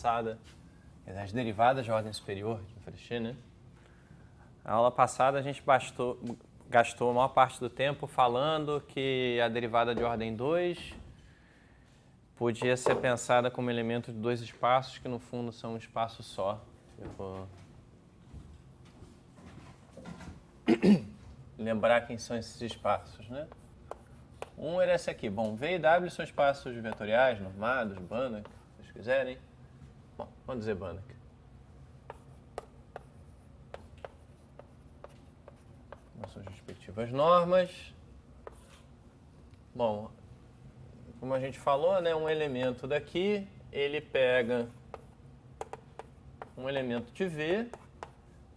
passada, as derivadas de ordem superior de Frechet, né? Na aula passada a gente gastou a maior parte do tempo falando que a derivada de ordem 2 podia ser pensada como elemento de dois espaços que no fundo são um espaço só. Tipo, lembrar quem são esses espaços, né? Um era esse aqui. Bom, V e W são espaços vetoriais, normados, Banach, se vocês quiserem. Bom, vamos dizer Banach. Suas respectivas normas. Bom, como a gente falou, né, um elemento daqui, ele pega um elemento de V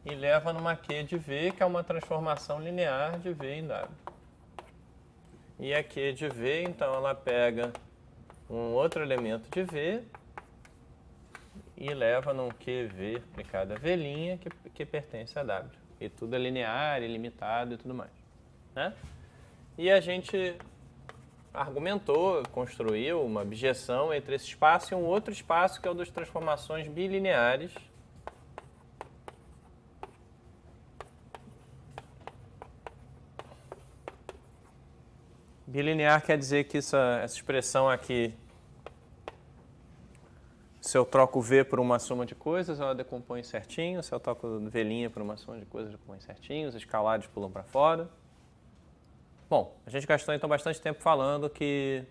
e leva numa Q de V, que é uma transformação linear de V em W. E a Q de V, então, ela pega um outro elemento de V e leva num QV aplicado a V' que pertence a W. E tudo é linear, ilimitado e tudo mais, né? E a gente argumentou, construiu uma objeção entre esse espaço e um outro espaço que é o das transformações bilineares. Bilinear quer dizer que essa expressão aqui, se eu troco V por uma soma de coisas, ela decompõe certinho. Se eu troco V' por uma soma de coisas, decompõe certinho. Os escalares pulam para fora. Bom, a gente gastou então bastante tempo falando que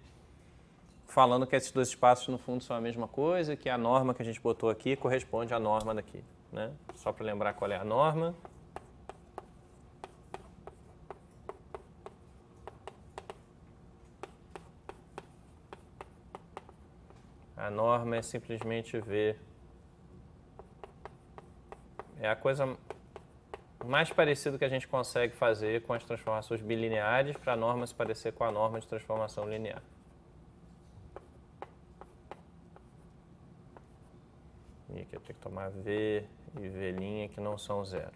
esses dois espaços no fundo são a mesma coisa, que a norma que a gente botou aqui corresponde à norma daqui, né? Só para lembrar qual é a norma. A norma é simplesmente V. É a coisa mais parecida que a gente consegue fazer com as transformações bilineares para a norma se parecer com a norma de transformação linear. E aqui eu tenho que tomar V e V' que não são zero.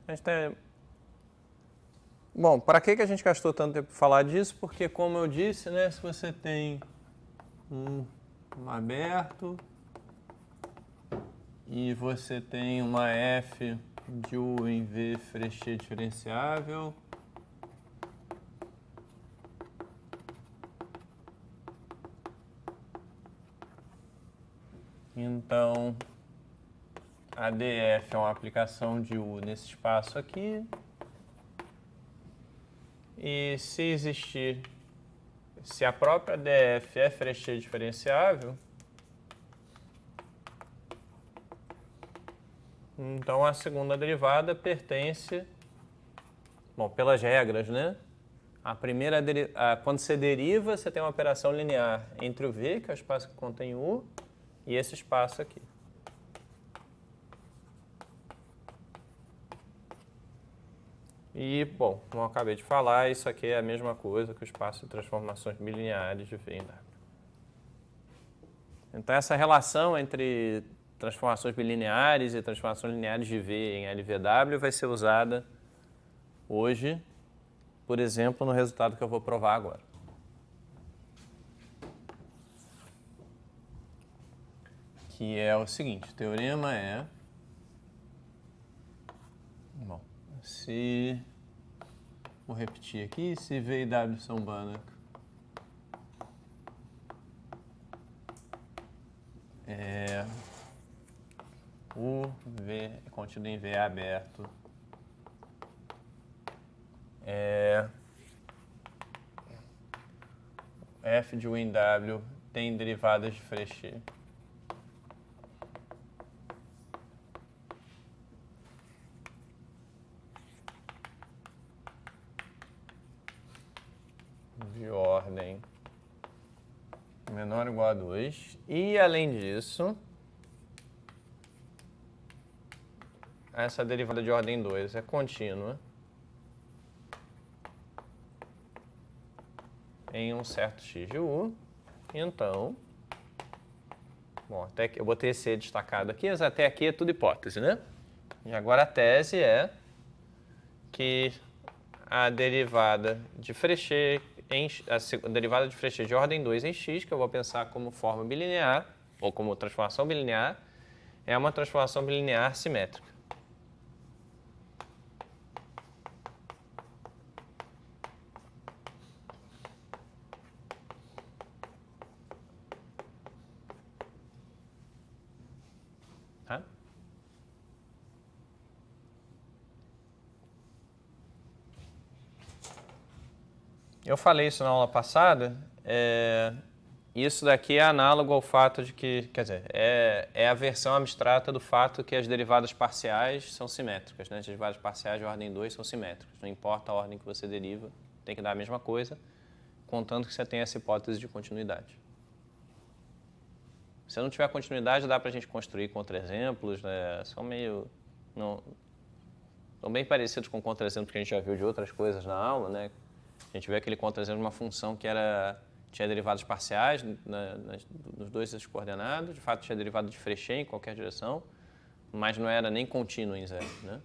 A gente tem... Bom, para que a gente gastou tanto tempo para falar disso? Porque, como eu disse, né, se você tem um aberto e você tem uma F de U em V Frechet diferenciável, então a DF é uma aplicação de U nesse espaço aqui. E se a própria DF é Frechet diferenciável, então a segunda derivada pertence, bom, pelas regras, né? A primeira quando você deriva, você tem uma operação linear entre o V, que é o espaço que contém U, e esse espaço aqui. E, bom, como eu acabei de falar, isso aqui é a mesma coisa que o espaço de transformações bilineares de V em W. Então, essa relação entre transformações bilineares e transformações lineares de V em LVW vai ser usada hoje, por exemplo, no resultado que eu vou provar agora. Que é o seguinte, o teorema é... Bom, se... Vou repetir aqui, se V e W são Banach, U, V, contido em V é aberto, F de U em W tem derivadas de Frechet. De ordem menor ou igual a 2. E, além disso, essa derivada de ordem 2 é contínua em um certo x de U. Então, bom, até que eu botei esse destacado aqui, mas até aqui é tudo hipótese, né? E agora a tese é que a derivada de Frechet a derivada de Freixas de ordem 2 em x, que eu vou pensar como forma bilinear, ou como transformação bilinear, é uma transformação bilinear simétrica. Tá? Eu falei isso na aula passada. Isso daqui é análogo ao fato de que, quer dizer, é a versão abstrata do fato que as derivadas parciais são simétricas, né? As derivadas parciais de ordem 2 são simétricas. Não importa a ordem que você deriva, tem que dar a mesma coisa, contanto que você tenha essa hipótese de continuidade. Se não tiver continuidade, dá para a gente construir contra-exemplos, né? São meio... São bem parecidos com contra-exemplos que a gente já viu de outras coisas na aula, né? A gente vê aquele contra-exemplo de uma função que tinha derivadas parciais nos dois eixos coordenados, de fato tinha derivada de Frechet em qualquer direção, mas não era nem contínua em zero, né?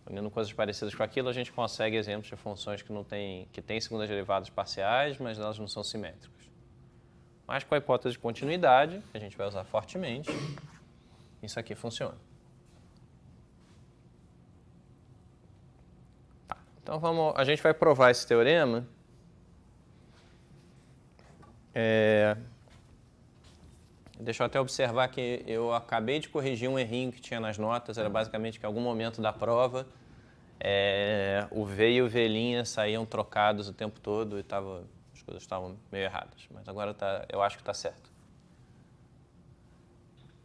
Olhando coisas parecidas com aquilo, a gente consegue exemplos de funções que têm segundas derivadas parciais, mas elas não são simétricas. Mas com a hipótese de continuidade, que a gente vai usar fortemente, isso aqui funciona. Tá, então a gente vai provar esse teorema. Deixa eu até observar que eu acabei de corrigir um errinho que tinha nas notas, era basicamente que em algum momento da prova o V e o V' saíam trocados o tempo todo e as coisas estavam meio erradas, mas agora eu acho que está certo.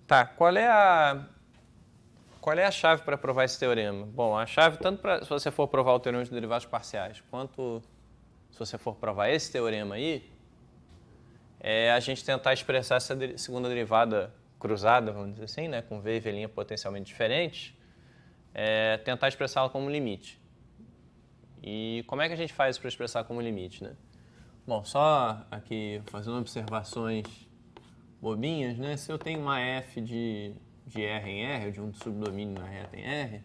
Tá, qual é a chave para provar esse teorema? Bom, a chave, tanto se você for provar o teorema de derivadas parciais, quanto se você for provar esse teorema aí, é a gente tentar expressar essa segunda derivada cruzada, vamos dizer assim, né, com V e V' potencialmente diferentes, tentar expressá-la como limite. E como é que a gente faz para expressar como limite, né? Bom, só aqui fazendo observações bobinhas, né? Se eu tenho uma f de R em R, ou de um subdomínio na reta em R,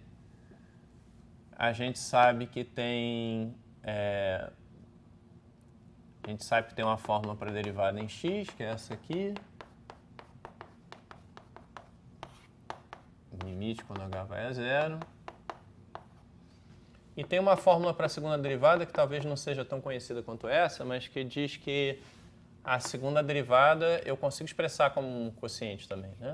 a gente sabe que tem uma fórmula para derivada em x, que é essa aqui. Limite quando h vai a zero. E tem uma fórmula para a segunda derivada que talvez não seja tão conhecida quanto essa, mas que diz que a segunda derivada eu consigo expressar como um quociente também, né?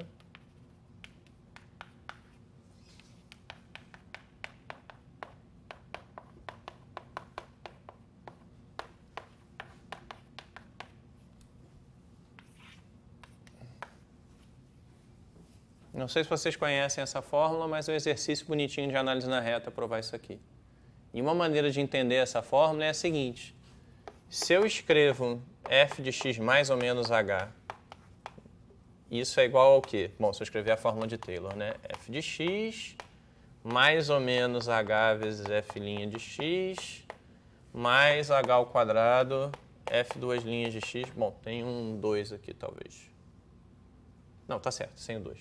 Não sei se vocês conhecem essa fórmula, mas é um exercício bonitinho de análise na reta provar isso aqui. E uma maneira de entender essa fórmula é a seguinte. Se eu escrevo f de x mais ou menos h, isso é igual ao quê? Bom, se eu escrever a fórmula de Taylor, né? F de x mais ou menos h vezes f' de x mais h ao quadrado f duas linhas de x. Bom, tem um 2 aqui talvez. Não, tá certo, sem o 2.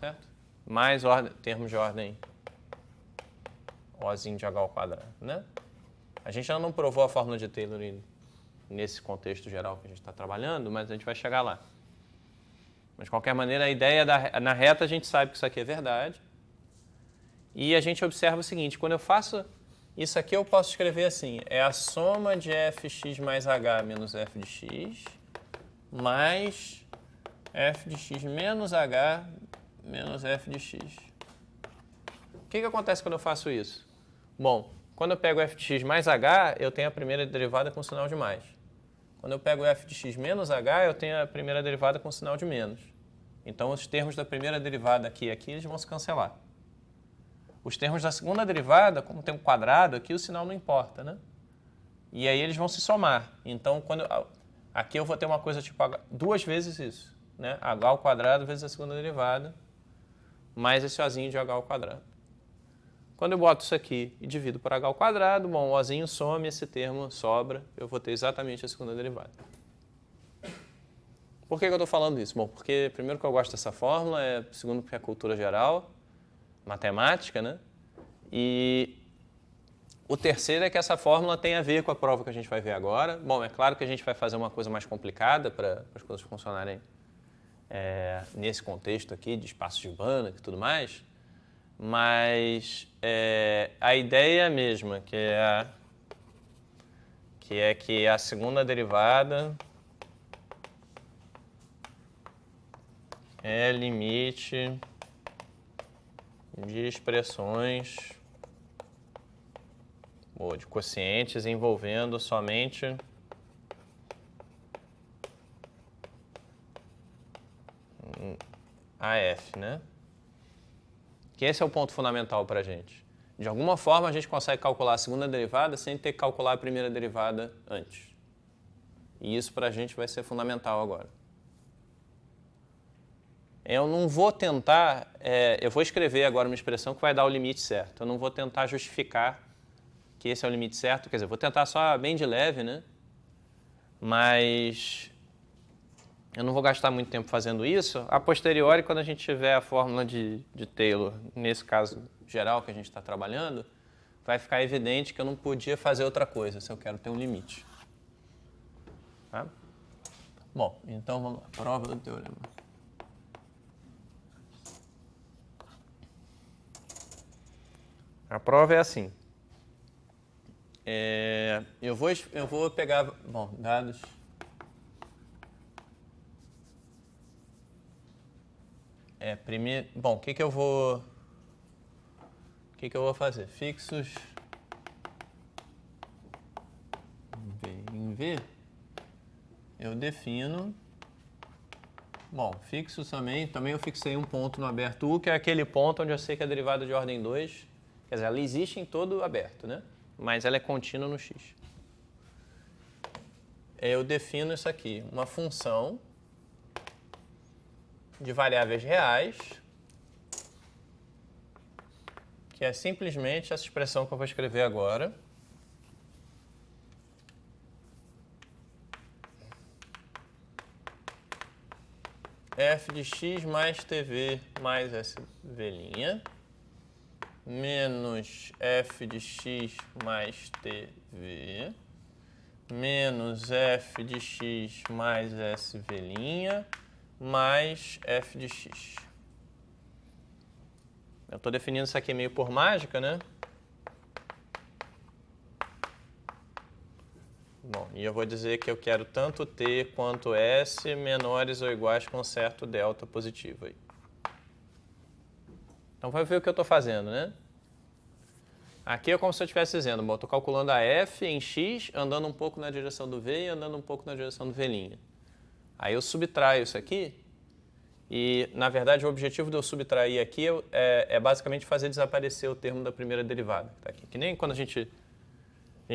Certo? Mais termos de ordem Ozinho de h ao quadrado, né? A gente ainda não provou a fórmula de Taylor nesse contexto geral que a gente está trabalhando, mas a gente vai chegar lá. Mas, de qualquer maneira, a ideia na reta, a gente sabe que isso aqui é verdade. E a gente observa o seguinte, quando eu faço isso aqui, eu posso escrever assim, é a soma de fx mais h menos f de x, mais f de x menos h menos f de x. O que acontece quando eu faço isso? Bom, quando eu pego f de x mais h, eu tenho a primeira derivada com sinal de mais. Quando eu pego f de x menos h, eu tenho a primeira derivada com sinal de menos. Então, os termos da primeira derivada aqui e aqui, eles vão se cancelar. Os termos da segunda derivada, como tem um quadrado aqui, o sinal não importa, né? E aí eles vão se somar. Então, aqui eu vou ter uma coisa tipo duas vezes isso, né? H ao quadrado vezes a segunda derivada, mais esse ozinho de h ao quadrado. Quando eu boto isso aqui e divido por h ao quadrado, bom, o ozinho some, esse termo sobra, eu vou ter exatamente a segunda derivada. Por que eu estou falando isso? Bom, porque primeiro que eu gosto dessa fórmula, segundo porque é cultura geral, matemática, né? E O terceiro é que essa fórmula tem a ver com a prova que a gente vai ver agora. Bom, é claro que a gente vai fazer uma coisa mais complicada para as coisas funcionarem nesse contexto aqui de espaços de Banach e tudo mais, mas a ideia é a mesma, que é que a segunda derivada é limite de expressões de quocientes envolvendo somente AF, né? Que esse é o ponto fundamental para a gente. De alguma forma, a gente consegue calcular a segunda derivada sem ter que calcular a primeira derivada antes. E isso para a gente vai ser fundamental agora. Eu não vou tentar... eu vou escrever agora uma expressão que vai dar o limite certo. Eu não vou tentar justificar que esse é o limite certo. Quer dizer, vou tentar só bem de leve, né? Mas eu não vou gastar muito tempo fazendo isso. A posteriori, quando a gente tiver a fórmula de Taylor, nesse caso geral que a gente está trabalhando, vai ficar evidente que eu não podia fazer outra coisa se eu quero ter um limite. Tá? Bom, então vamos lá. Prova do teorema. A prova é assim. Eu vou pegar... Bom, dados... primeiro... Bom, o que eu vou fazer? Fixos em V, eu defino... Bom, fixos também eu fixei um ponto no aberto U, que é aquele ponto onde eu sei que a derivada de ordem 2, quer dizer, ela existe em todo aberto, né? Mas ela é contínua no x. Eu defino isso aqui, uma função de variáveis reais, que é simplesmente essa expressão que eu vou escrever agora. F de x mais tv mais SV' menos f de x mais tv menos f de x mais SV' mais f de x. Eu estou definindo isso aqui meio por mágica, né? Bom, e eu vou dizer que eu quero tanto t quanto s menores ou iguais com certo delta positivo aí. Então vai ver o que eu estou fazendo, né? Aqui é como se eu estivesse dizendo, bom, eu estou calculando a f em x, andando um pouco na direção do v e andando um pouco na direção do v'. Aí eu subtraio isso aqui e, na verdade, o objetivo de eu subtrair aqui é basicamente fazer desaparecer o termo da primeira derivada. Que tá aqui. Que nem quando a gente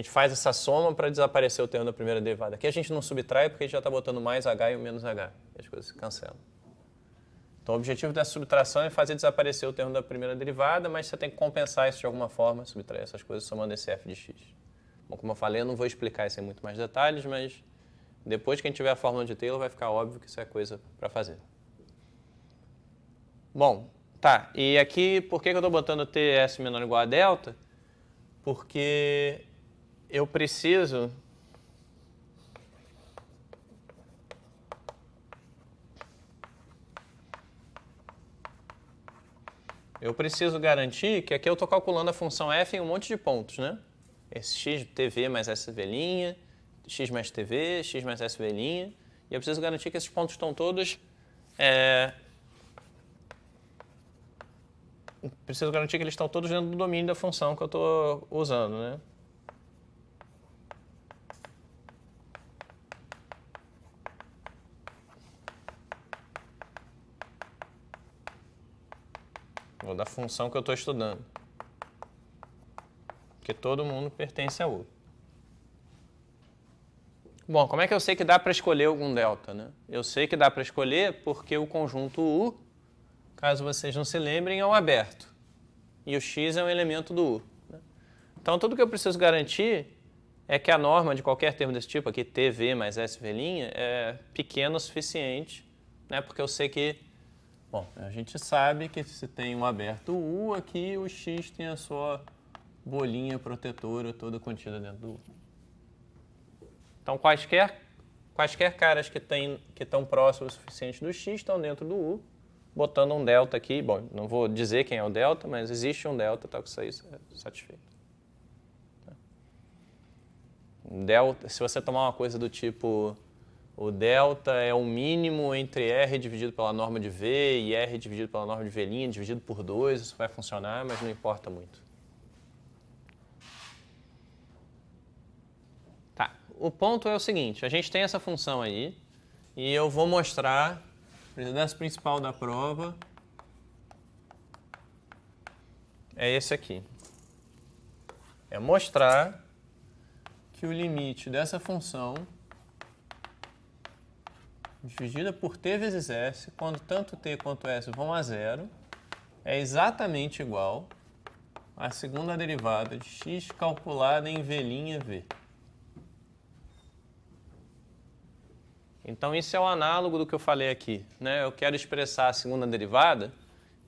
faz essa soma para desaparecer o termo da primeira derivada. Aqui a gente não subtrai porque a gente já está botando mais h e o menos h. E as coisas se cancelam. Então, o objetivo dessa subtração é fazer desaparecer o termo da primeira derivada, mas você tem que compensar isso de alguma forma, subtrair essas coisas somando esse f de x. Bom, como eu falei, eu não vou explicar isso em muito mais detalhes, mas depois que a gente tiver a fórmula de Taylor, vai ficar óbvio que isso é coisa para fazer. Bom, tá. E aqui, por que eu estou botando Ts menor ou igual a delta? Porque eu preciso... garantir que aqui eu estou calculando a função f em um monte de pontos, né? Esse x tv mais SV', x mais tv, x mais SV', e eu preciso garantir que esses pontos estão todos... Preciso garantir que eles estão todos dentro do domínio da função que eu estou usando, né? Ou da função que eu estou estudando. Porque todo mundo pertence a U. Bom, como é que eu sei que dá para escolher algum delta, né? Eu sei que dá para escolher porque o conjunto U, caso vocês não se lembrem, é um aberto. E o x é um elemento do U. Né? Então, tudo que eu preciso garantir é que a norma de qualquer termo desse tipo, aqui tv mais SV', é pequena o suficiente, né? Porque eu sei que... Bom, a gente sabe que se tem um aberto U, aqui o x tem a sua bolinha protetora toda contida dentro do U. Então, quaisquer caras que estão próximos o suficiente do x estão dentro do U, botando um delta aqui. Bom, não vou dizer quem é o delta, mas existe um delta, tal que isso aí é satisfeito. Delta, se você tomar uma coisa do tipo, o delta é o mínimo entre R dividido pela norma de V e R dividido pela norma de V' dividido por 2, isso vai funcionar, mas não importa muito. Tá, o ponto é o seguinte, a gente tem essa função aí, e eu vou mostrar, o pedaço principal da prova é esse aqui. É mostrar que o limite dessa função dividida por t vezes s, quando tanto t quanto s vão a zero, é exatamente igual à segunda derivada de x calculada em v'. Então, isso é o análogo do que eu falei aqui, né? Eu quero expressar a segunda derivada,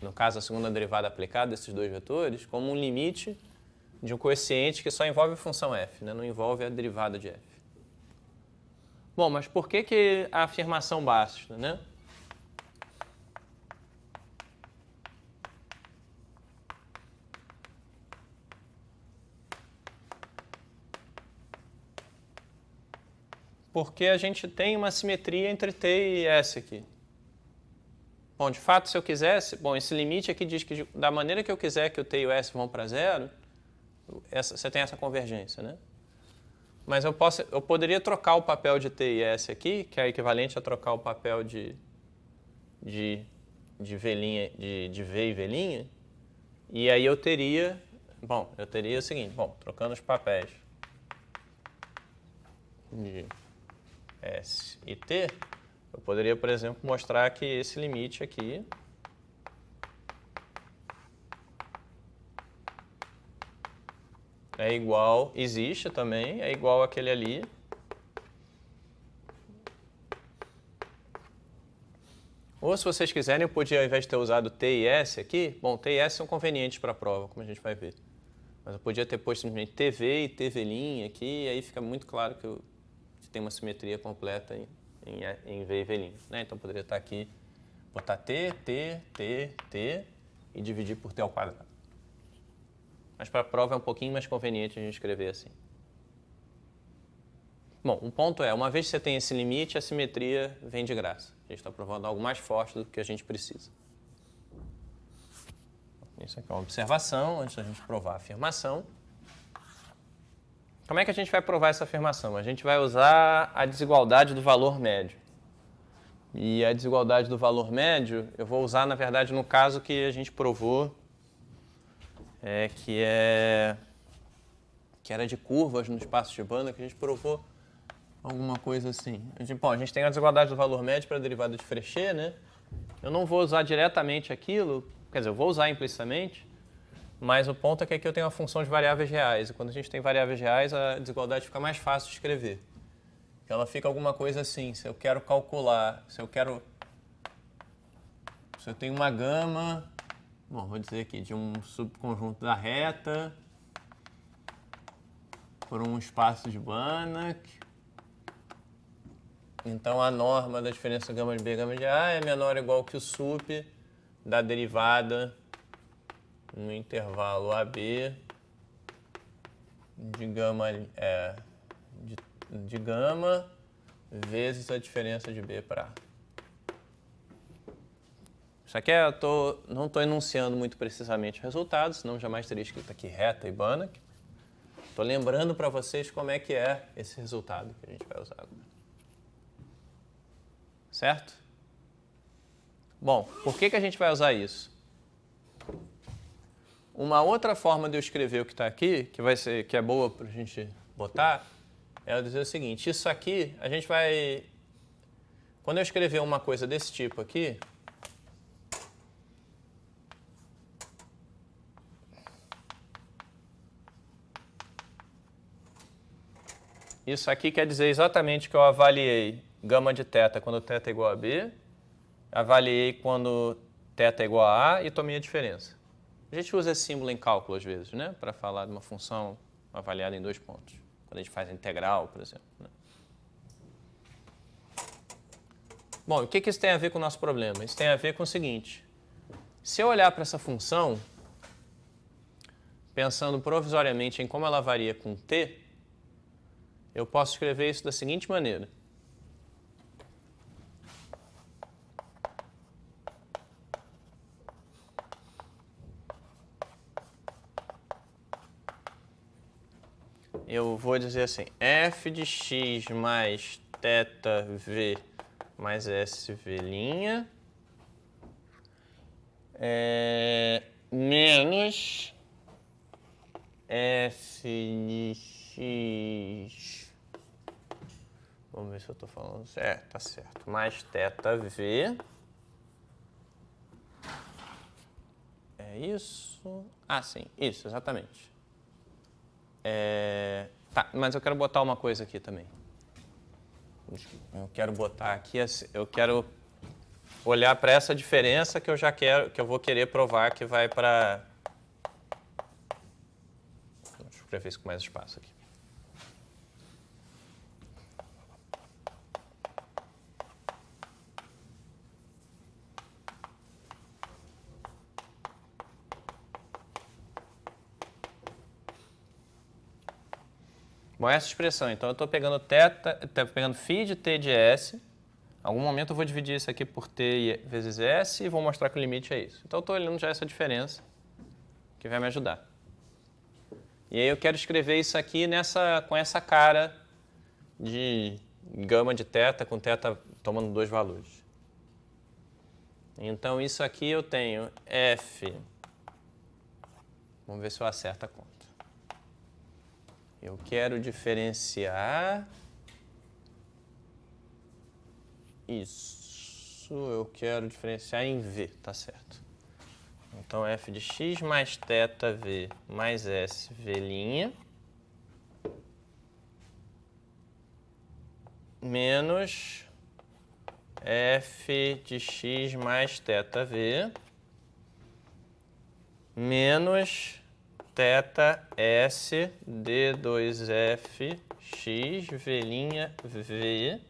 no caso a segunda derivada aplicada desses dois vetores, como um limite de um coeficiente que só envolve a função f, né? Não envolve a derivada de f. Bom, mas por que a afirmação basta, né? Porque a gente tem uma simetria entre t e s aqui. Bom, de fato, se eu quisesse... Bom, esse limite aqui diz que da maneira que eu quiser que o t e o s vão para zero, você tem essa convergência, né? Mas eu poderia trocar o papel de t e s aqui, que é equivalente a trocar o papel de V e V', e aí eu teria... Bom, eu teria o seguinte, trocando os papéis de S e T, eu poderia, por exemplo, mostrar que esse limite aqui é igual, existe também, é igual àquele ali. Ou se vocês quiserem, eu podia, ao invés de ter usado T e S aqui, bom, T e S são convenientes para a prova, como a gente vai ver. Mas eu podia ter posto simplesmente TV e TV' aqui, e aí fica muito claro que tem uma simetria completa em V e V'. Né? Então, poderia estar aqui, botar T, T, T, T e dividir por T ao quadrado. Mas para a prova é um pouquinho mais conveniente a gente escrever assim. Bom, o ponto é, uma vez que você tem esse limite, a simetria vem de graça. A gente está provando algo mais forte do que a gente precisa. Isso aqui é uma observação, antes da gente provar a afirmação. Como é que a gente vai provar essa afirmação? A gente vai usar a desigualdade do valor médio. E a desigualdade do valor médio, eu vou usar, na verdade, no caso que a gente provou, que era de curvas no espaço de banda, que a gente provou alguma coisa assim. Bom, a gente tem a desigualdade do valor médio para a derivada de Frechet, né? Eu não vou usar diretamente aquilo, quer dizer, eu vou usar implicitamente, mas o ponto é que aqui eu tenho uma função de variáveis reais, e quando a gente tem variáveis reais, a desigualdade fica mais fácil de escrever. Ela fica alguma coisa assim, se eu quero calcular, se eu tenho uma gama, bom, vou dizer aqui, de um subconjunto da reta por um espaço de Banach, então a norma da diferença gama de B e gama de A é menor ou igual que o sup da derivada no intervalo AB de gama vezes a diferença de B para A. Isso aqui não estou enunciando muito precisamente o resultado, senão jamais teria escrito aqui reta e Banach. Estou lembrando para vocês como é que é esse resultado que a gente vai usar agora. Certo? Bom, por que a gente vai usar isso? Uma outra forma de eu escrever o que está aqui, que é boa para a gente botar, é eu dizer o seguinte, isso aqui, a gente vai... Quando eu escrever uma coisa desse tipo aqui, isso aqui quer dizer exatamente que eu avaliei gama de θ quando θ é igual a B, avaliei quando θ é igual a A e tomei a diferença. A gente usa esse símbolo em cálculo às vezes, né? Para falar de uma função avaliada em 2 pontos. Quando a gente faz integral, por exemplo. Né? Bom, o que isso tem a ver com o nosso problema? Isso tem a ver com o seguinte. Se eu olhar para essa função, pensando provisoriamente em como ela varia com t, eu posso escrever isso da seguinte maneira. Eu vou dizer assim, f de x mais θv mais SV' menos f de x, vamos ver se eu estou falando certo, tá certo, mais θv, é isso? Ah, sim, isso, exatamente. Tá, mas eu quero botar uma coisa aqui também. Eu quero botar aqui, eu quero olhar para essa diferença que eu já quero, que eu vou querer provar que vai para... Deixa eu escrever isso com mais espaço aqui. Bom, essa expressão, então eu estou pegando φ de t de s. Em algum momento eu vou dividir isso aqui por t vezes s e vou mostrar que o limite é isso. Então eu estou olhando já essa diferença, que vai me ajudar. E aí eu quero escrever isso aqui com essa cara de gama de θ, com θ tomando 2 valores. Então isso aqui eu tenho f... Vamos ver se eu acerto a conta. Eu quero diferenciar isso, eu quero diferenciar em v, tá certo. Então, f de x mais θv mais SV' menos f de x mais θv menos θs d2f x v',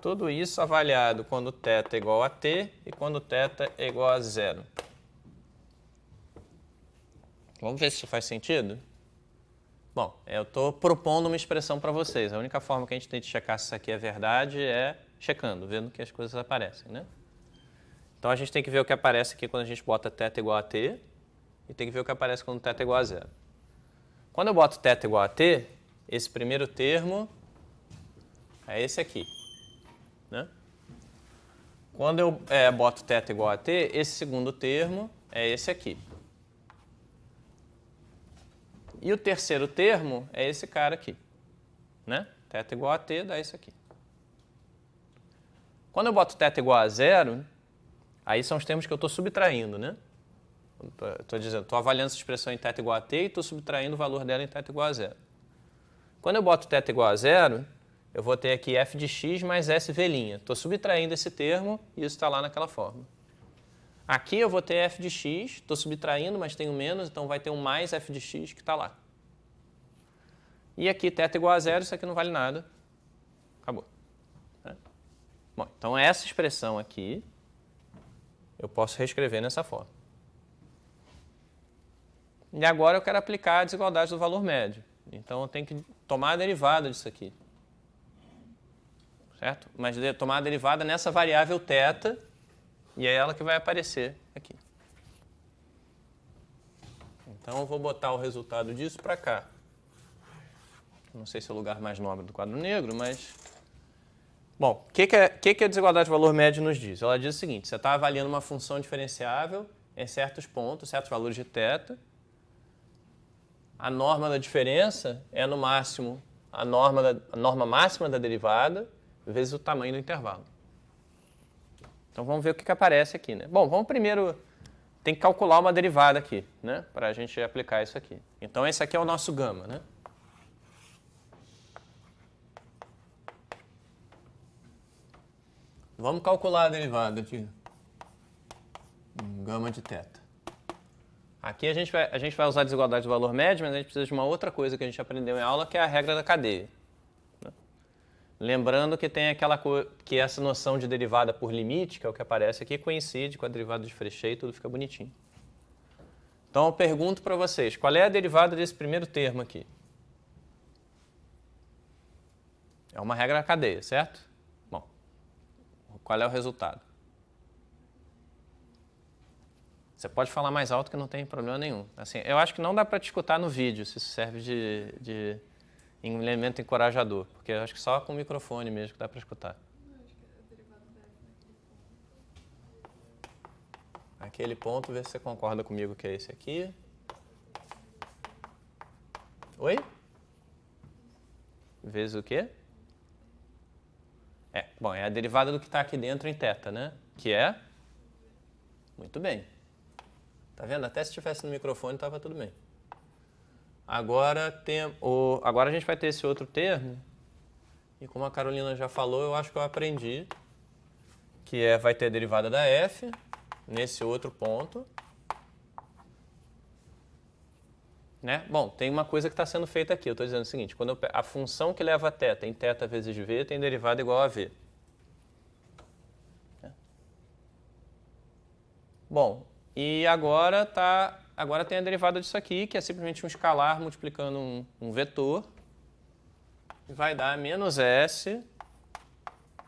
tudo isso avaliado quando θ é igual a t e quando θ é igual a 0. Vamos ver se isso faz sentido? Bom, eu estou propondo uma expressão para vocês. A única forma que a gente tem de checar se isso aqui é verdade é checando, vendo que as coisas aparecem, né? Então a gente tem que ver o que aparece aqui quando a gente bota θ igual a t. E tem que ver o que aparece quando θ é igual a 0. Quando eu boto θ igual a t, esse primeiro termo é esse aqui. Né? Quando eu boto θ igual a t, esse segundo termo é esse aqui. E o terceiro termo é esse cara aqui. Né? θ igual a t dá isso aqui. Quando eu boto θ igual a 0, aí são os termos que eu estou subtraindo, né? Estou avaliando essa expressão em θ igual a t e estou subtraindo o valor dela em θ igual a 0. Quando eu boto θ igual a 0, eu vou ter aqui f de x mais SV'. Estou subtraindo esse termo e isso está lá naquela forma. Aqui eu vou ter f de x, estou subtraindo, mas tenho menos, então vai ter um mais f de x que está lá. E aqui θ igual a 0, isso aqui não vale nada. Acabou. Bom, então essa expressão aqui eu posso reescrever nessa forma. E agora eu quero aplicar a desigualdade do valor médio. Então eu tenho que tomar a derivada disso aqui. Certo? Mas tomar a derivada nessa variável θ, e é ela que vai aparecer aqui. Então eu vou botar o resultado disso para cá. Não sei se é o lugar mais nobre do quadro negro, mas... Bom, o que a desigualdade de valor médio nos diz? Ela diz o seguinte, você está avaliando uma função diferenciável em certos pontos, certos valores de θ. A norma da diferença é, no máximo, a norma máxima da derivada vezes o tamanho do intervalo. Então, vamos ver o que aparece aqui, né? Bom, vamos primeiro... Tem que calcular uma derivada aqui, né? Para a gente aplicar isso aqui. Então, esse aqui é o nosso gama, né? Vamos calcular a derivada de gama de θ. Aqui a gente vai usar a desigualdade do valor médio, mas a gente precisa de uma outra coisa que a gente aprendeu em aula, que é a regra da cadeia. Lembrando que tem que essa noção de derivada por limite, que é o que aparece aqui, coincide com a derivada de Frechet e tudo fica bonitinho. Então eu pergunto para vocês, qual é a derivada desse primeiro termo aqui? É uma regra da cadeia, certo? Bom, qual é o resultado? Você pode falar mais alto que não tem problema nenhum. Assim, eu acho que não dá para te escutar no vídeo, se isso serve de elemento encorajador, porque eu acho que só com o microfone mesmo que dá para escutar. Aquele ponto, vê se você concorda comigo que é esse aqui. Oi? Vezes o quê? Bom, é a derivada do que está aqui dentro em θ, né? Que é? Muito bem. Tá vendo? Até se tivesse no microfone estava tudo bem. Agora a gente vai ter esse outro termo, e como a Carolina já falou, eu acho que eu aprendi, que vai ter a derivada da f, nesse outro ponto. Né? Bom, tem uma coisa que está sendo feita aqui, eu estou dizendo o seguinte, quando a função que leva a θ em θ vezes v tem derivada igual a v. Bom, e agora tem a derivada disso aqui, que é simplesmente um escalar multiplicando um vetor. E vai dar menos s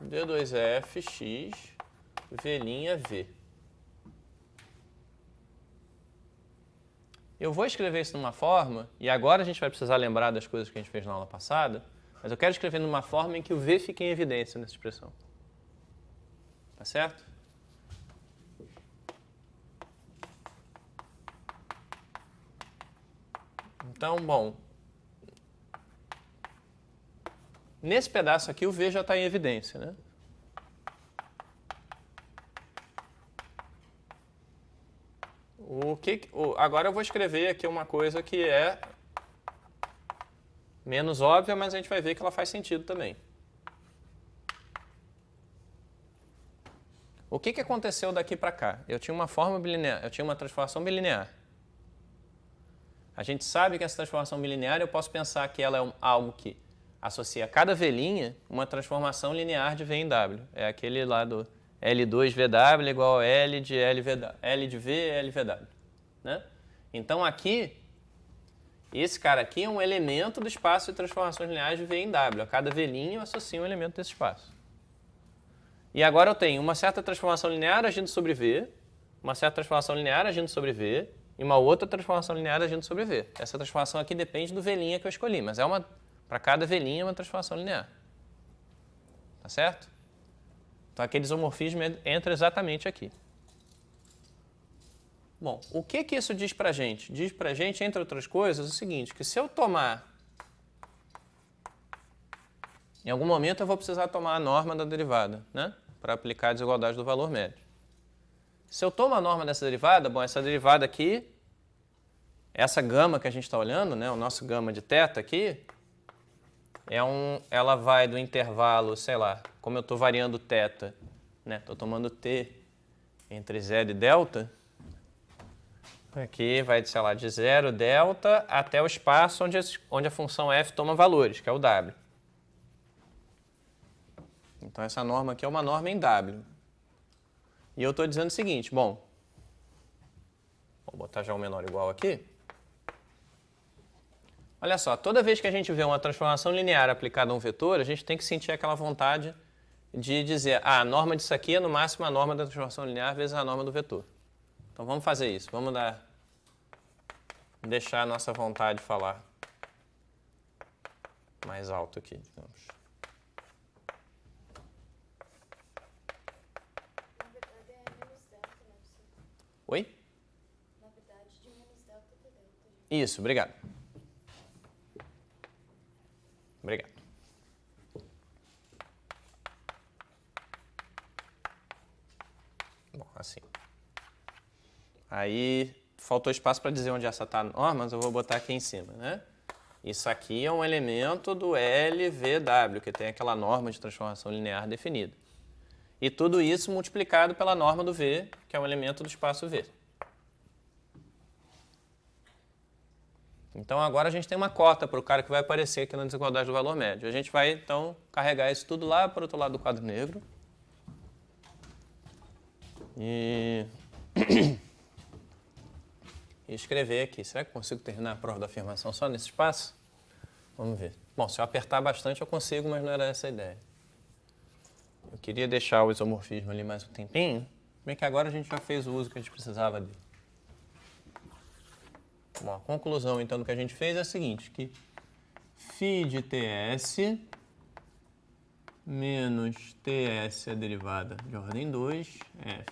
d2f x v'. Eu vou escrever isso numa forma, e agora a gente vai precisar lembrar das coisas que a gente fez na aula passada, mas eu quero escrever numa forma em que o v fique em evidência nessa expressão. Tá certo? Então, bom, nesse pedaço aqui o v já está em evidência, né? Agora eu vou escrever aqui uma coisa que é menos óbvia, mas a gente vai ver que ela faz sentido também. O que aconteceu daqui para cá? Eu tinha uma forma bilinear, eu tinha uma transformação bilinear. A gente sabe que essa transformação bilinear eu posso pensar que ela é algo que associa a cada velinha uma transformação linear de V em W. É aquele lá do L2VW igual a L de V, LVW. Né? Então aqui, esse cara aqui é um elemento do espaço de transformações lineares de V em W. A cada velinha eu associo um elemento desse espaço. E agora eu tenho uma certa transformação linear agindo sobre V, uma certa transformação linear agindo sobre V, e uma outra transformação linear agindo sobre V. Essa transformação aqui depende do velinha que eu escolhi, mas para cada velinha é uma transformação linear. Tá certo? Então aquele isomorfismo entra exatamente aqui. Bom, o que isso diz pra gente? Diz pra gente, entre outras coisas, o seguinte, que se eu tomar... Em algum momento eu vou precisar tomar a norma da derivada, né? Para aplicar a desigualdade do valor médio. Se eu tomo a norma dessa derivada, bom, essa derivada aqui, essa gama que a gente está olhando, né, o nosso gama de θ aqui, ela vai do intervalo, sei lá, como eu estou variando θ, né, estou tomando t entre 0 e delta, aqui vai, sei lá, de 0, delta, até o espaço onde a função f toma valores, que é o w. Então essa norma aqui é uma norma em w. E eu estou dizendo o seguinte, bom, vou botar já um menor igual aqui. Olha só, toda vez que a gente vê uma transformação linear aplicada a um vetor, a gente tem que sentir aquela vontade de dizer, a norma disso aqui é no máximo a norma da transformação linear vezes a norma do vetor. Então vamos fazer isso, vamos deixar a nossa vontade falar mais alto aqui, digamos. Oi? Na verdade, de menos delta até delta. Isso, obrigado. Obrigado. Bom, assim. Aí, faltou espaço para dizer onde essa está a norma, mas eu vou botar aqui em cima, né? Isso aqui é um elemento do LVW, que tem aquela norma de transformação linear definida. E tudo isso multiplicado pela norma do V, que é um elemento do espaço V. Então agora a gente tem uma cota para o cara que vai aparecer aqui na desigualdade do valor médio. A gente vai então carregar isso tudo lá para o outro lado do quadro negro. E escrever aqui. Será que eu consigo terminar a prova da afirmação só nesse espaço? Vamos ver. Bom, se eu apertar bastante eu consigo, mas não era essa a ideia. Eu queria deixar o isomorfismo ali mais um tempinho, bem que agora a gente já fez o uso que a gente precisava dele. Bom, a conclusão então do que a gente fez é a seguinte, que φ de TS menos TS a derivada de ordem 2, F,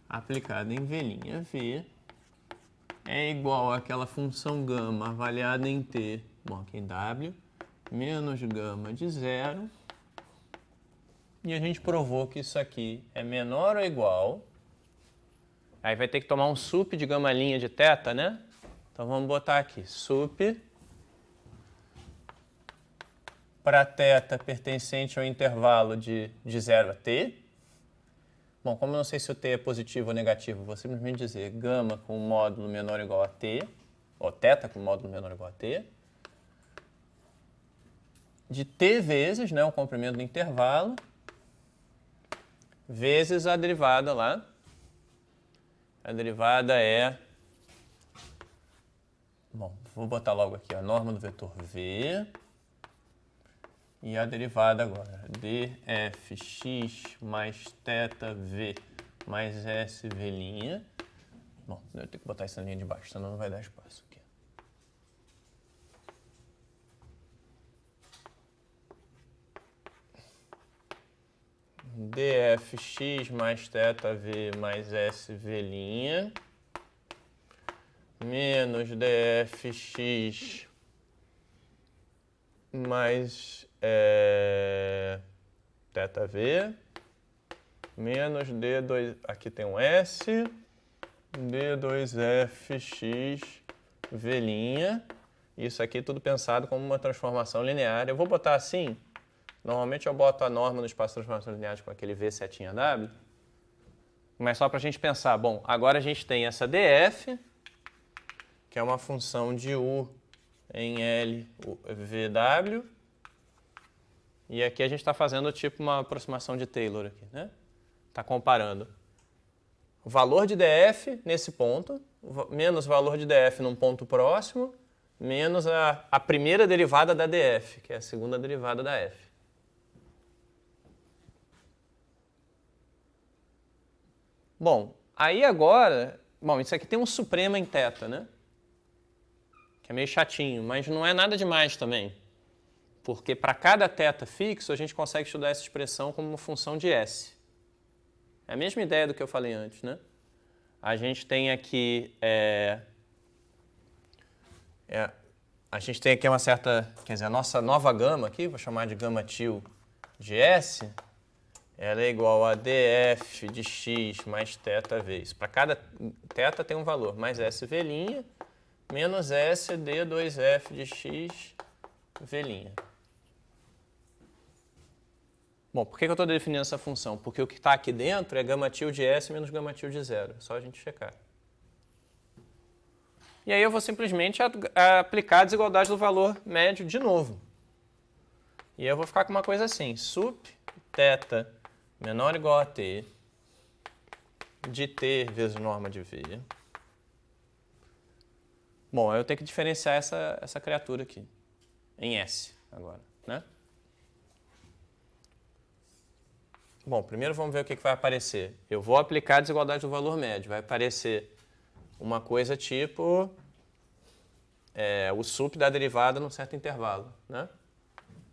aplicada em V' é igual àquela função gama avaliada em T, bom, aqui em W, menos gama de 0, e a gente provou que isso aqui é menor ou igual, aí vai ter que tomar um sup de gama' de θ, né? Então vamos botar aqui, sup para θ pertencente ao intervalo de 0 a t. Bom, como eu não sei se o t é positivo ou negativo, vou simplesmente dizer gama com módulo menor ou igual a t, ou θ com módulo menor ou igual a t, de t vezes, né, o comprimento do intervalo, vezes a derivada lá. A derivada é... Bom, vou botar logo aqui a norma do vetor v. E a derivada agora, dfx mais θv mais sv'. Bom, eu tenho que botar essa linha de baixo, senão não vai dar espaço aqui. dfx mais θv mais sv' menos dfx mais θv menos d2, aqui tem um s, d2fx v'. Isso aqui tudo pensado como uma transformação linear. Eu vou botar assim, normalmente eu boto a norma no espaço de transformações lineares com aquele v setinha w, mas só para a gente pensar, bom, agora a gente tem essa df, que é uma função de u em L VW, e aqui a gente está fazendo tipo uma aproximação de Taylor aqui, né? Está comparando o valor de df nesse ponto, menos o valor de df num ponto próximo, menos a primeira derivada da df, que é a segunda derivada da f. Bom, aí agora, bom, isso aqui tem um suprema em θ, né? Que é meio chatinho, mas não é nada demais também. Porque para cada θ fixo, a gente consegue estudar essa expressão como uma função de S. É a mesma ideia do que eu falei antes, né? A gente tem aqui... a gente tem aqui uma certa... Quer dizer, a nossa nova gama aqui, vou chamar de gama til de S, ela é igual a df de x mais θ vezes. Para cada θ tem um valor, mais sv', menos S d2f de x v'. Bom, por que eu estou definindo essa função? Porque o que está aqui dentro é gama til de S menos gama til de 0. É só a gente checar. E aí eu vou simplesmente aplicar a desigualdade do valor médio de novo. E eu vou ficar com uma coisa assim, sup θ menor ou igual a t de t vezes norma de v. Bom, eu tenho que diferenciar essa criatura aqui, em S agora, né? Bom, primeiro vamos ver o que vai aparecer. Eu vou aplicar a desigualdade do valor médio. Vai aparecer uma coisa tipo o sup da derivada num certo intervalo, né?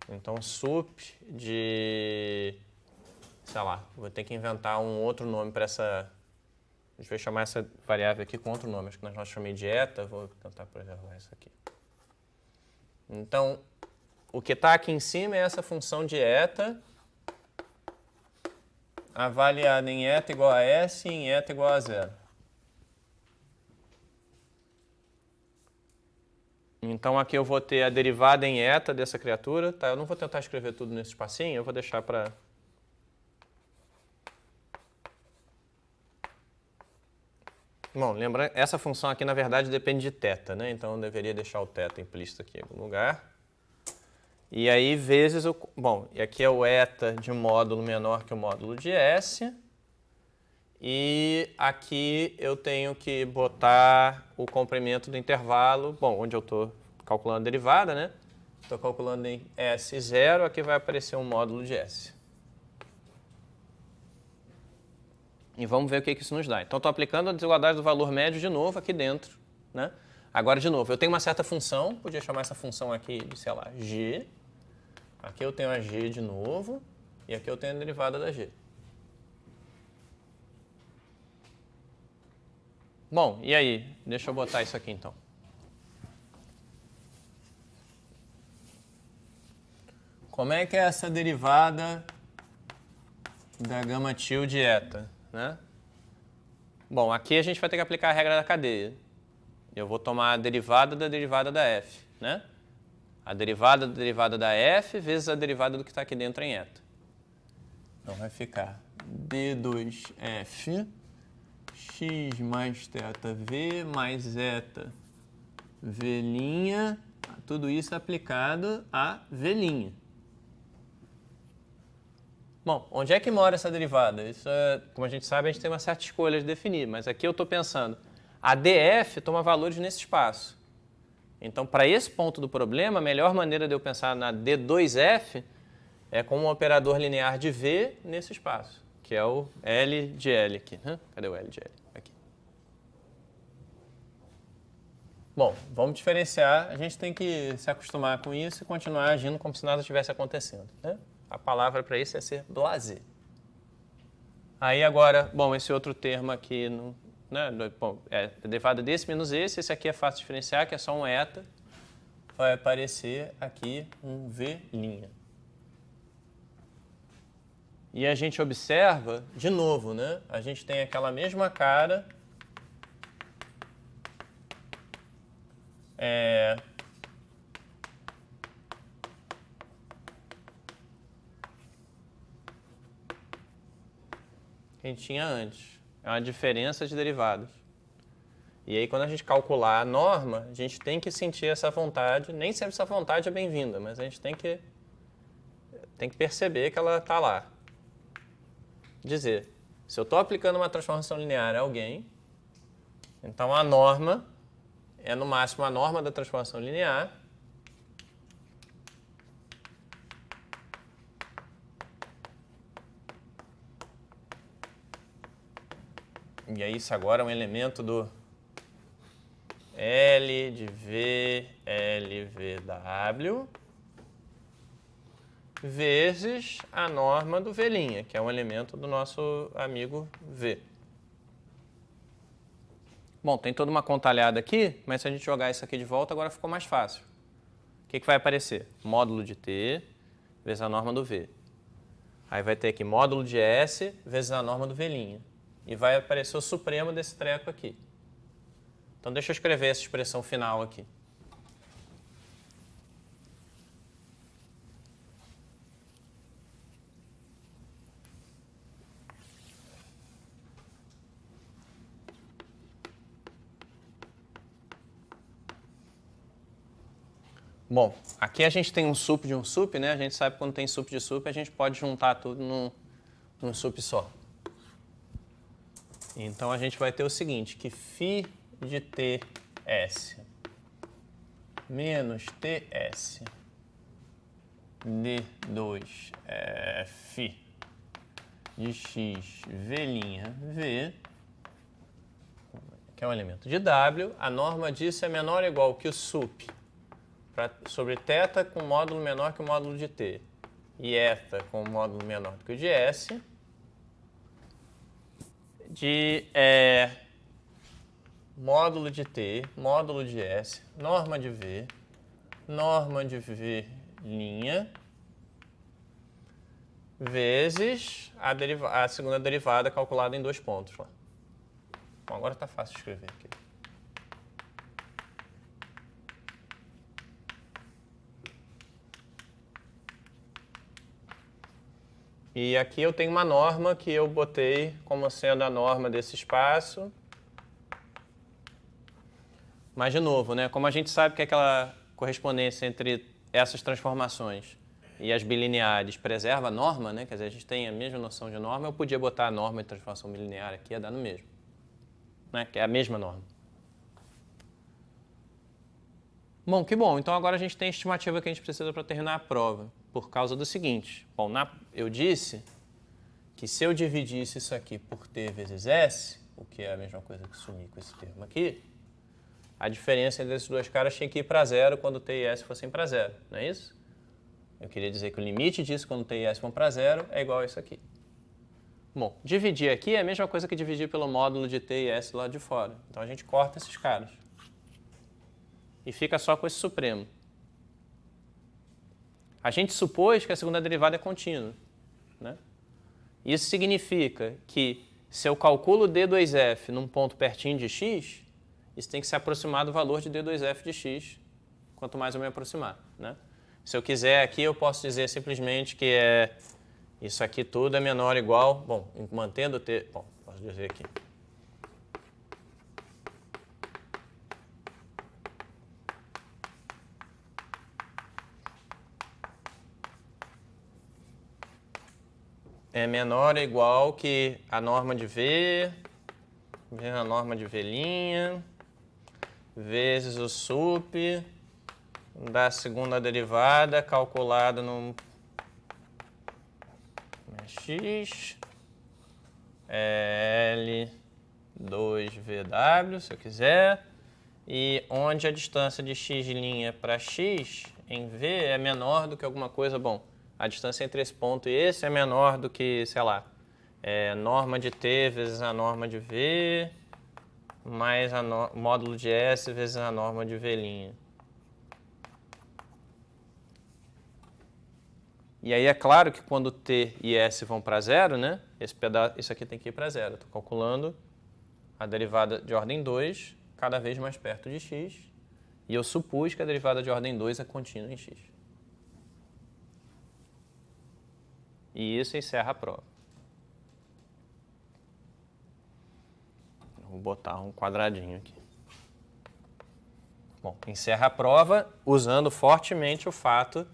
Então, sup de... sei lá, vou ter que inventar um outro nome para essa... A gente vai chamar essa variável aqui com outro nome. Acho que nós chamei de eta, vou tentar preservar isso aqui. Então, o que está aqui em cima é essa função de eta, avaliada em eta igual a S e em eta igual a 0. Então, aqui eu vou ter a derivada em eta dessa criatura. Tá? Eu não vou tentar escrever tudo nesse espacinho, eu vou deixar para... Bom, lembra, essa função aqui, na verdade, depende de θ, né? Então, eu deveria deixar o θ implícito aqui em algum lugar. E aí, vezes o... Bom, e aqui é o eta de módulo menor que o módulo de S. E aqui eu tenho que botar o comprimento do intervalo, bom, onde eu estou calculando a derivada, né? Estou calculando em S0, aqui vai aparecer um módulo de S. E vamos ver o que isso nos dá. Então, estou aplicando a desigualdade do valor médio de novo aqui dentro, né? Agora, de novo, eu tenho uma certa função, podia chamar essa função aqui de, sei lá, G. Aqui eu tenho a G de novo, e aqui eu tenho a derivada da G. Bom, e aí? Deixa eu botar isso aqui, então. Como é que é essa derivada da gama tilde eta, né? Bom, aqui a gente vai ter que aplicar a regra da cadeia. Eu vou tomar a derivada da derivada da f, né? A derivada da derivada da f vezes a derivada do que está aqui dentro em eta. Então vai ficar d2f x mais θv mais zeta v', tudo isso aplicado a v'. Bom, onde é que mora essa derivada? Isso é, como a gente sabe, a gente tem uma certa escolha de definir, mas aqui eu estou pensando, a df toma valores nesse espaço. Então, para esse ponto do problema, a melhor maneira de eu pensar na d2f é com um operador linear de v nesse espaço, que é o L de L aqui. Cadê o L de L? Aqui. Bom, vamos diferenciar. A gente tem que se acostumar com isso e continuar agindo como se nada estivesse acontecendo, né? A palavra para isso é ser blasé. Aí agora, bom, esse outro termo aqui, né, bom, é derivada desse menos esse aqui é fácil de diferenciar, que é só um eta. Vai aparecer aqui um v'. E a gente observa, de novo, né? A gente tem aquela mesma cara. Que a gente tinha antes. É uma diferença de derivadas. E aí, quando a gente calcular a norma, a gente tem que sentir essa vontade. Nem sempre essa vontade é bem-vinda, mas a gente tem que perceber que ela está lá. Dizer, se eu estou aplicando uma transformação linear a alguém, então a norma é no máximo a norma da transformação linear. E aí isso agora é um elemento do L de V, LVW, vezes a norma do V', que é um elemento do nosso amigo V. Bom, tem toda uma contalhada aqui, mas se a gente jogar isso aqui de volta, agora ficou mais fácil. O que vai aparecer? Módulo de T vezes a norma do V. Aí vai ter aqui módulo de S vezes a norma do V'. E vai aparecer o supremo desse treco aqui. Então, deixa eu escrever essa expressão final aqui. Bom, aqui a gente tem um sup de um sup, né? A gente sabe que quando tem sup de sup, a gente pode juntar tudo num sup só. Então, a gente vai ter o seguinte, que φ de Ts menos Ts d2f de x v', que é um elemento de W, a norma disso é menor ou igual que o sup sobre θ com módulo menor que o módulo de T e eta com módulo menor do que o de S, de módulo de T, módulo de S, norma de V, vezes a segunda derivada calculada em 2 pontos lá. Bom, agora está fácil de escrever aqui. E aqui eu tenho uma norma que eu botei como sendo a norma desse espaço. Mas, de novo, né, como a gente sabe que aquela correspondência entre essas transformações e as bilineares preserva a norma, né, quer dizer, a gente tem a mesma noção de norma, eu podia botar a norma de transformação bilinear aqui, ia dar no mesmo, né, que é a mesma norma. Bom, que bom. Então agora a gente tem a estimativa que a gente precisa para terminar a prova, por causa do seguinte. Bom, eu disse que se eu dividisse isso aqui por t vezes s, o que é a mesma coisa que sumir com esse termo aqui, a diferença entre esses dois caras tinha que ir para zero quando t e s fossem para zero, não é isso? Eu queria dizer que o limite disso quando t e s vão para zero é igual a isso aqui. Bom, dividir aqui é a mesma coisa que dividir pelo módulo de t e s lá de fora. Então a gente corta esses caras. E fica só com esse supremo. A gente supôs que a segunda derivada é contínua, né? Isso significa que se eu calculo d2f num ponto pertinho de x, isso tem que se aproximar do valor de d2f de x, quanto mais eu me aproximar, né? Se eu quiser aqui, eu posso dizer simplesmente que isso aqui tudo é menor ou igual, bom, mantendo t, bom, posso dizer aqui. É menor ou igual que a norma de V, vezes a norma de V', vezes o sup da segunda derivada calculada no x L2VW, se eu quiser, e onde a distância de x' para x em V é menor do que alguma coisa, bom, a distância entre esse ponto e esse é menor do que, sei lá, norma de t vezes a norma de V, mais o módulo de S vezes a norma de V'. E aí é claro que quando t e s vão para zero, né, isso aqui tem que ir para zero. Estou calculando a derivada de ordem 2 cada vez mais perto de x, e eu supus que a derivada de ordem 2 é contínua em x. E isso encerra a prova. Vou botar um quadradinho aqui. Bom, encerra a prova usando fortemente o fato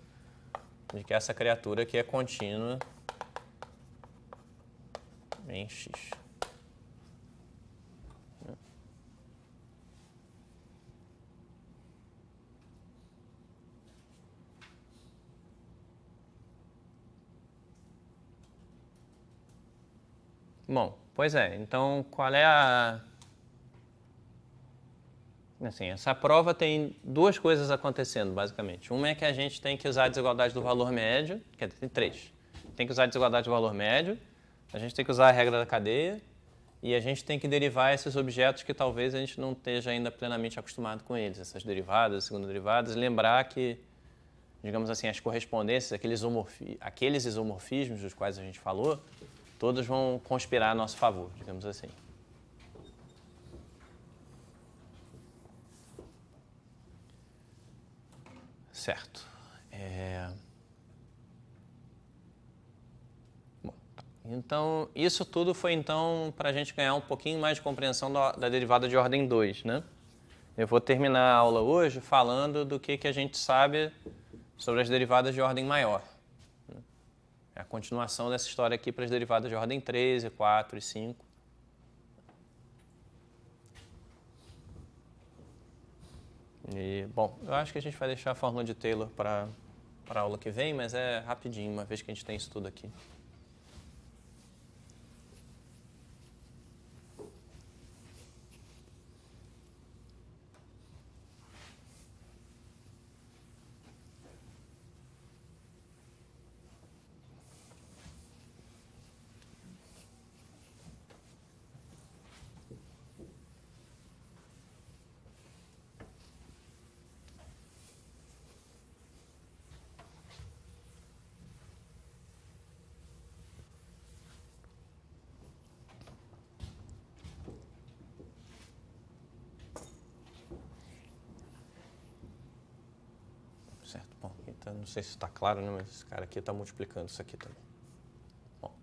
de que essa criatura aqui é contínua em x. Bom, pois é, então qual é a... Assim, essa prova tem duas coisas acontecendo, basicamente. Uma é que a gente tem que usar a desigualdade do valor médio, quer dizer, tem três. Tem que usar a desigualdade do valor médio, a gente tem que usar a regra da cadeia, e a gente tem que derivar esses objetos que talvez a gente não esteja ainda plenamente acostumado com eles, essas derivadas, segunda derivadas, e lembrar que, digamos assim, as correspondências, aqueles isomorfismos dos quais a gente falou, todos vão conspirar a nosso favor, digamos assim. Certo. Bom, então, isso tudo foi então para a gente ganhar um pouquinho mais de compreensão da derivada de ordem 2, né? Eu vou terminar a aula hoje falando do que a gente sabe sobre as derivadas de ordem maior. É a continuação dessa história aqui para as derivadas de ordem 3, e 4 e 5. E, bom, eu acho que a gente vai deixar a fórmula de Taylor para a aula que vem, mas é rapidinho, uma vez que a gente tem isso tudo aqui. Certo, bom, então, não sei se está claro, né, mas esse cara aqui está multiplicando isso aqui também. Bom.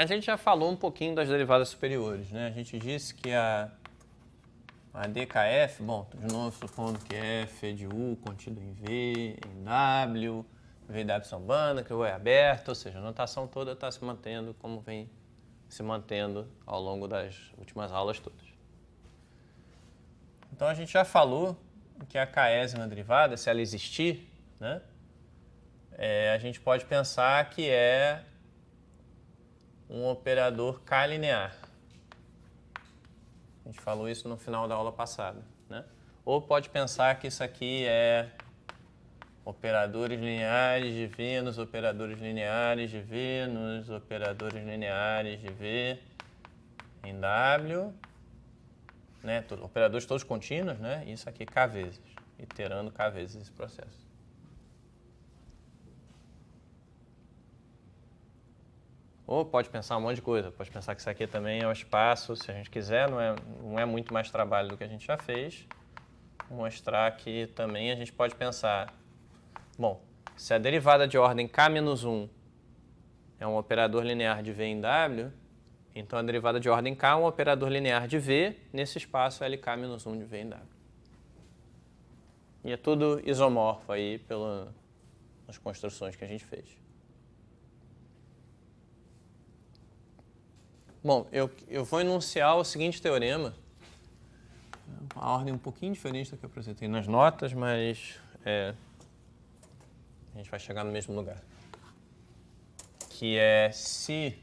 A gente já falou um pouquinho das derivadas superiores, né? A gente disse que a DKF, bom, de novo supondo que F é de U contido em V, em W, V e W são banda, que o U é aberto, ou seja, a notação toda está se mantendo como vem se mantendo ao longo das últimas aulas todas. Então a gente já falou que a késima derivada, se ela existir, né, a gente pode pensar que é um operador K-linear. A gente falou isso no final da aula passada, né? Ou pode pensar que isso aqui é operadores lineares de Vênus, operadores lineares de Vênus, operadores lineares de V em W, né? Operadores todos contínuos, né? Isso aqui K vezes, iterando K vezes esse processo. Ou pode pensar um monte de coisa, pode pensar que isso aqui também é o espaço, se a gente quiser, não é muito mais trabalho do que a gente já fez. Mostrar que também a gente pode pensar, bom, se a derivada de ordem K-1 é um operador linear de V em W, então a derivada de ordem K é um operador linear de V nesse espaço LK-1 de V em W. E é tudo isomorfo aí pelas construções que a gente fez. Bom, eu vou enunciar o seguinte teorema, uma ordem um pouquinho diferente da que eu apresentei nas notas, mas a gente vai chegar no mesmo lugar. Que é se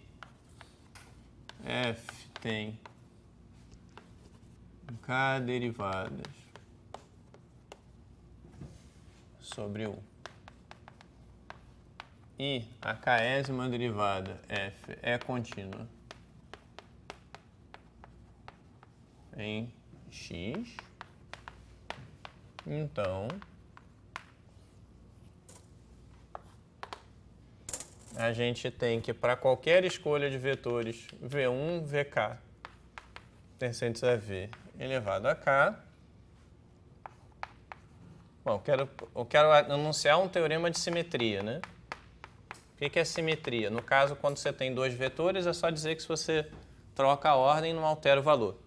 f tem k derivadas sobre U e a késima derivada f é contínua em x, então a gente tem que, para qualquer escolha de vetores V1, VK, pertencentes a V elevado a K, bom, eu quero anunciar um teorema de simetria, né? O que é simetria? No caso, quando você tem dois vetores, é só dizer que se você troca a ordem, não altera o valor.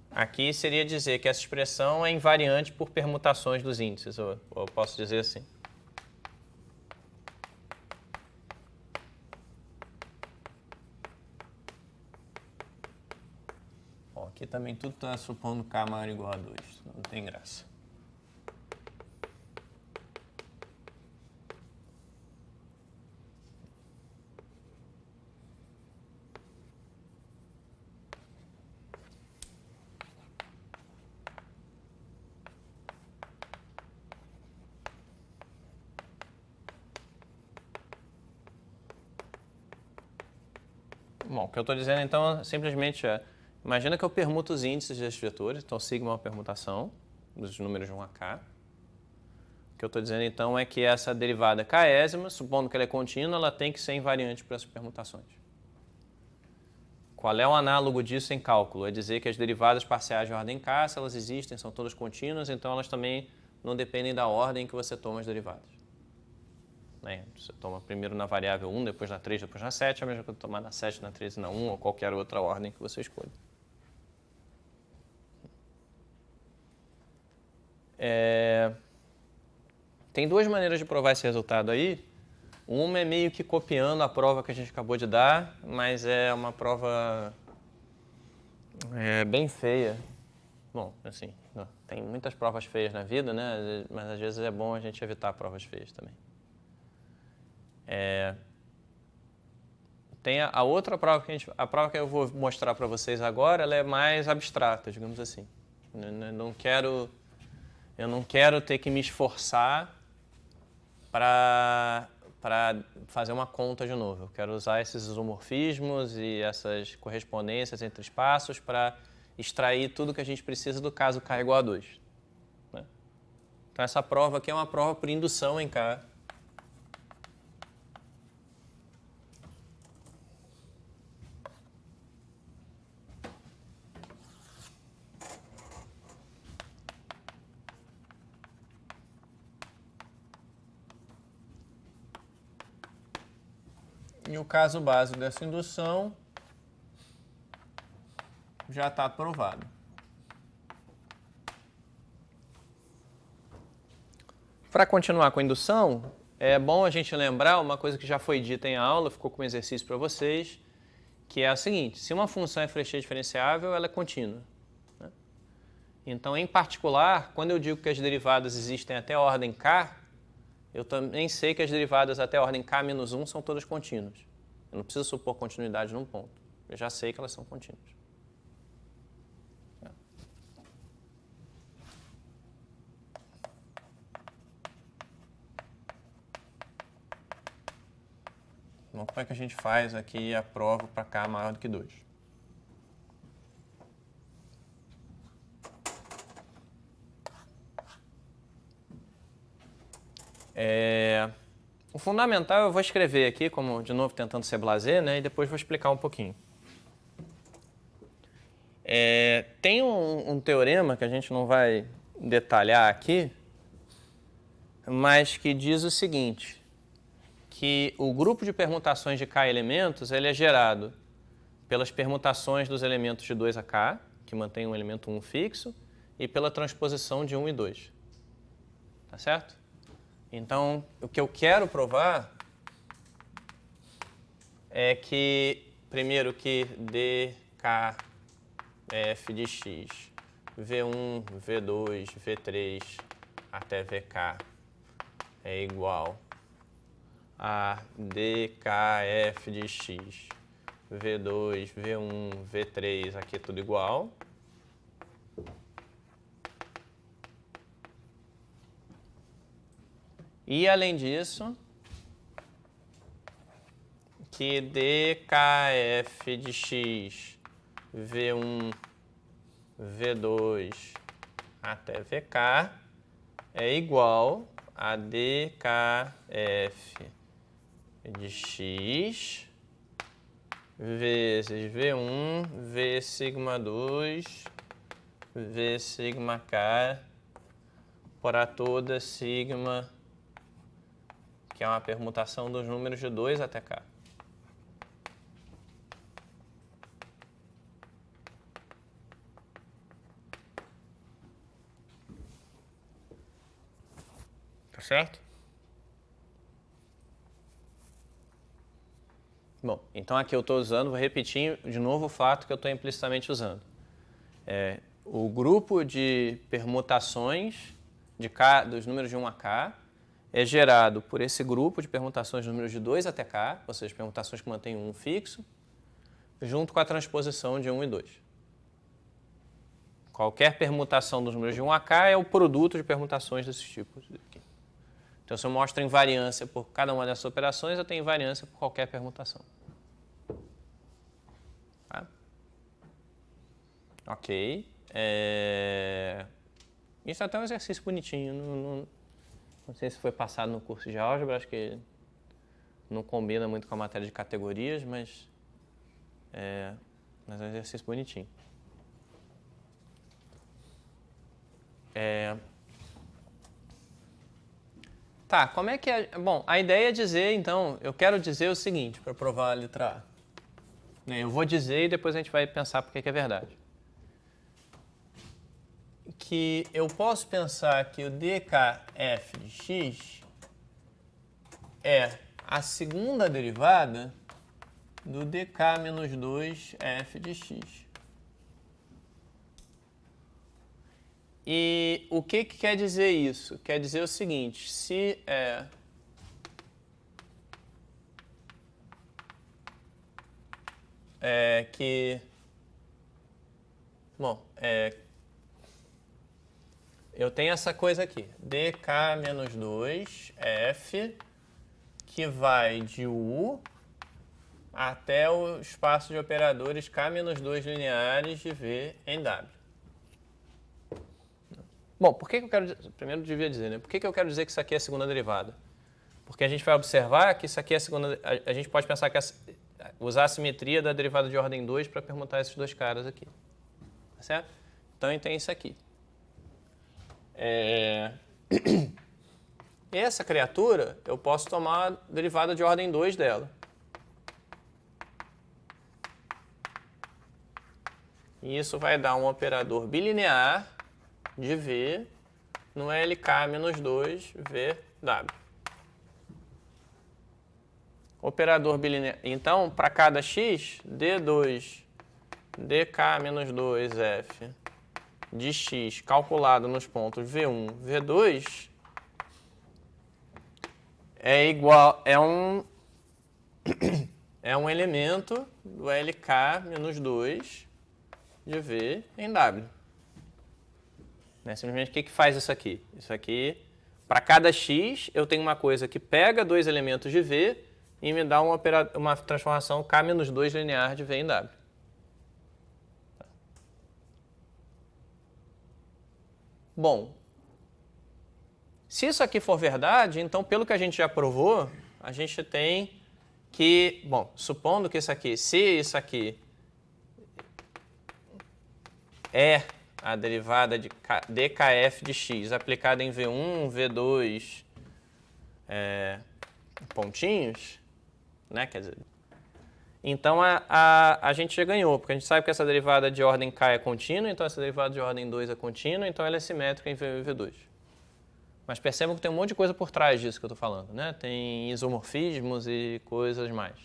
Aqui seria dizer que essa expressão é invariante por permutações dos índices, ou eu posso dizer assim. Bom, aqui também tudo está supondo K maior ou igual a 2, não tem graça. Bom, o que eu estou dizendo então simplesmente imagina que eu permuto os índices desses vetores, então sigma é uma permutação dos números de 1 a k. O que eu estou dizendo então é que essa derivada késima, supondo que ela é contínua, ela tem que ser invariante para essas permutações. Qual é o análogo disso em cálculo? É dizer que as derivadas parciais de ordem k, se elas existem, são todas contínuas, então elas também não dependem da ordem que você toma as derivadas. Você toma primeiro na variável 1, depois na 3, depois na 7, a mesma coisa que tomar na 7, na 13 e na 1, ou qualquer outra ordem que você escolha. Tem duas maneiras de provar esse resultado aí. Uma é meio que copiando a prova que a gente acabou de dar, mas é uma prova bem feia. Bom, assim, tem muitas provas feias na vida, né? Mas às vezes é bom a gente evitar provas feias também. Tem a outra prova a prova que eu vou mostrar para vocês agora, ela é mais abstrata, digamos assim. Eu não quero ter que me esforçar para fazer uma conta de novo. Eu quero usar esses isomorfismos e essas correspondências entre espaços para extrair tudo que a gente precisa do caso K igual a 2. Né? Então essa prova aqui é uma prova por indução em K. E o caso básico dessa indução já está provado. Para continuar com a indução, é bom a gente lembrar uma coisa que já foi dita em aula, ficou como exercício para vocês, que é a seguinte: se uma função é Frechet diferenciável, ela é contínua. Né? Então, em particular, quando eu digo que as derivadas existem até a ordem k, eu também sei que as derivadas até a ordem k-1 são todas contínuas. Eu não preciso supor continuidade num ponto. Eu já sei que elas são contínuas. Então, como é que a gente faz aqui a prova para k maior do que 2? O fundamental eu vou escrever aqui, como de novo tentando ser blasé, né, e depois vou explicar um pouquinho. Tem um teorema que a gente não vai detalhar aqui, mas que diz o seguinte, que o grupo de permutações de k elementos ele é gerado pelas permutações dos elementos de 2 a k, que mantém um elemento 1 fixo, e pela transposição de 1 e 2. Tá certo? Então, o que eu quero provar é que, primeiro, que dkf de x, v1, v2, v3 até vk é igual a dkf de x, v2, v1, v3, aqui é tudo igual. E, além disso, que dkf de x, v1, v2 até vk é igual a dkf de x vezes v1, v sigma 2, v sigma k para toda sigma, que é uma permutação dos números de 2 até k. Tá certo? Bom, então aqui eu estou usando, vou repetir de novo o fato que eu estou implicitamente usando. O grupo de permutações de k, dos números de 1 a k é gerado por esse grupo de permutações de números de 2 até k, ou seja, permutações que mantêm um fixo, junto com a transposição de 1 e 2. Qualquer permutação dos números de 1 a k é o produto de permutações desses tipos aqui. Então, se eu mostro invariância por cada uma dessas operações, eu tenho invariância por qualquer permutação. Tá? Ok. Isso é até um exercício bonitinho. Não sei se foi passado no curso de álgebra, acho que não combina muito com a matéria de categorias, mas é um exercício bonitinho. Tá, como é que é? Bom, a ideia é dizer, então, eu quero dizer o seguinte, para provar a letra A. Eu vou dizer e depois a gente vai pensar porque que é verdade. Que eu posso pensar que o dkf de x é a segunda derivada do dk menos 2f de x. E o que quer dizer isso? Quer dizer o seguinte, se eu tenho essa coisa aqui, dk menos 2f, que vai de u até o espaço de operadores k menos 2 lineares de v em w. Bom, por que eu quero... Primeiro devia dizer, né? Por que eu quero dizer que isso aqui é a segunda derivada? Porque a gente vai observar que isso aqui é a segunda... A gente pode pensar que usar a simetria da derivada de ordem 2 para permutar esses dois caras aqui. Tá certo? Então, tem isso aqui. Essa criatura, eu posso tomar a derivada de ordem 2 dela. E isso vai dar um operador bilinear de V no LK menos 2 VW. Operador bilinear. Então, para cada x, D2 dk menos 2f de x calculado nos pontos V1, V2 é igual, é um elemento do LK menos 2 de V em W. Né? Simplesmente o que faz isso aqui? Isso aqui, para cada x, eu tenho uma coisa que pega dois elementos de V e me dá uma transformação K menos 2 linear de V em W. Bom, se isso aqui for verdade, então pelo que a gente já provou, a gente tem que, bom, supondo que isso aqui, se isso aqui é a derivada de dkf de x aplicada em V1, V2, pontinhos, né, quer dizer, então a gente já ganhou, porque a gente sabe que essa derivada de ordem k é contínua, então essa derivada de ordem 2 é contínua, então ela é simétrica em V1 e V2. Mas percebam que tem um monte de coisa por trás disso que eu estou falando, né? Tem isomorfismos e coisas mais.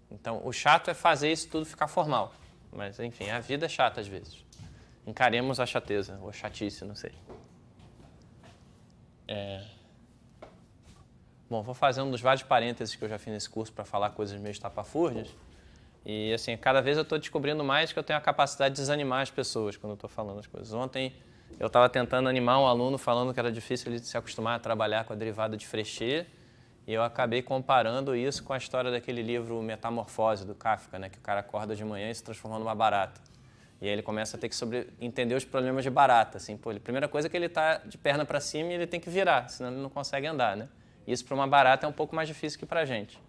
Então, o chato é fazer isso tudo ficar formal. Mas, enfim, a vida é chata às vezes. Encaremos a chateza, ou chatice, não sei. Bom, vou fazer um dos vários parênteses que eu já fiz nesse curso para falar coisas meio estapafúrdias. E, assim, cada vez eu estou descobrindo mais que eu tenho a capacidade de desanimar as pessoas quando eu estou falando as coisas. Ontem eu estava tentando animar um aluno falando que era difícil ele se acostumar a trabalhar com a derivada de Frechet, e eu acabei comparando isso com a história daquele livro Metamorfose, do Kafka, né, que o cara acorda de manhã e se transforma numa barata. E aí ele começa a ter que entender os problemas de barata. Assim, pô, a primeira coisa é que ele está de perna para cima e ele tem que virar, senão ele não consegue andar. Né? Isso para uma barata é um pouco mais difícil que para a gente.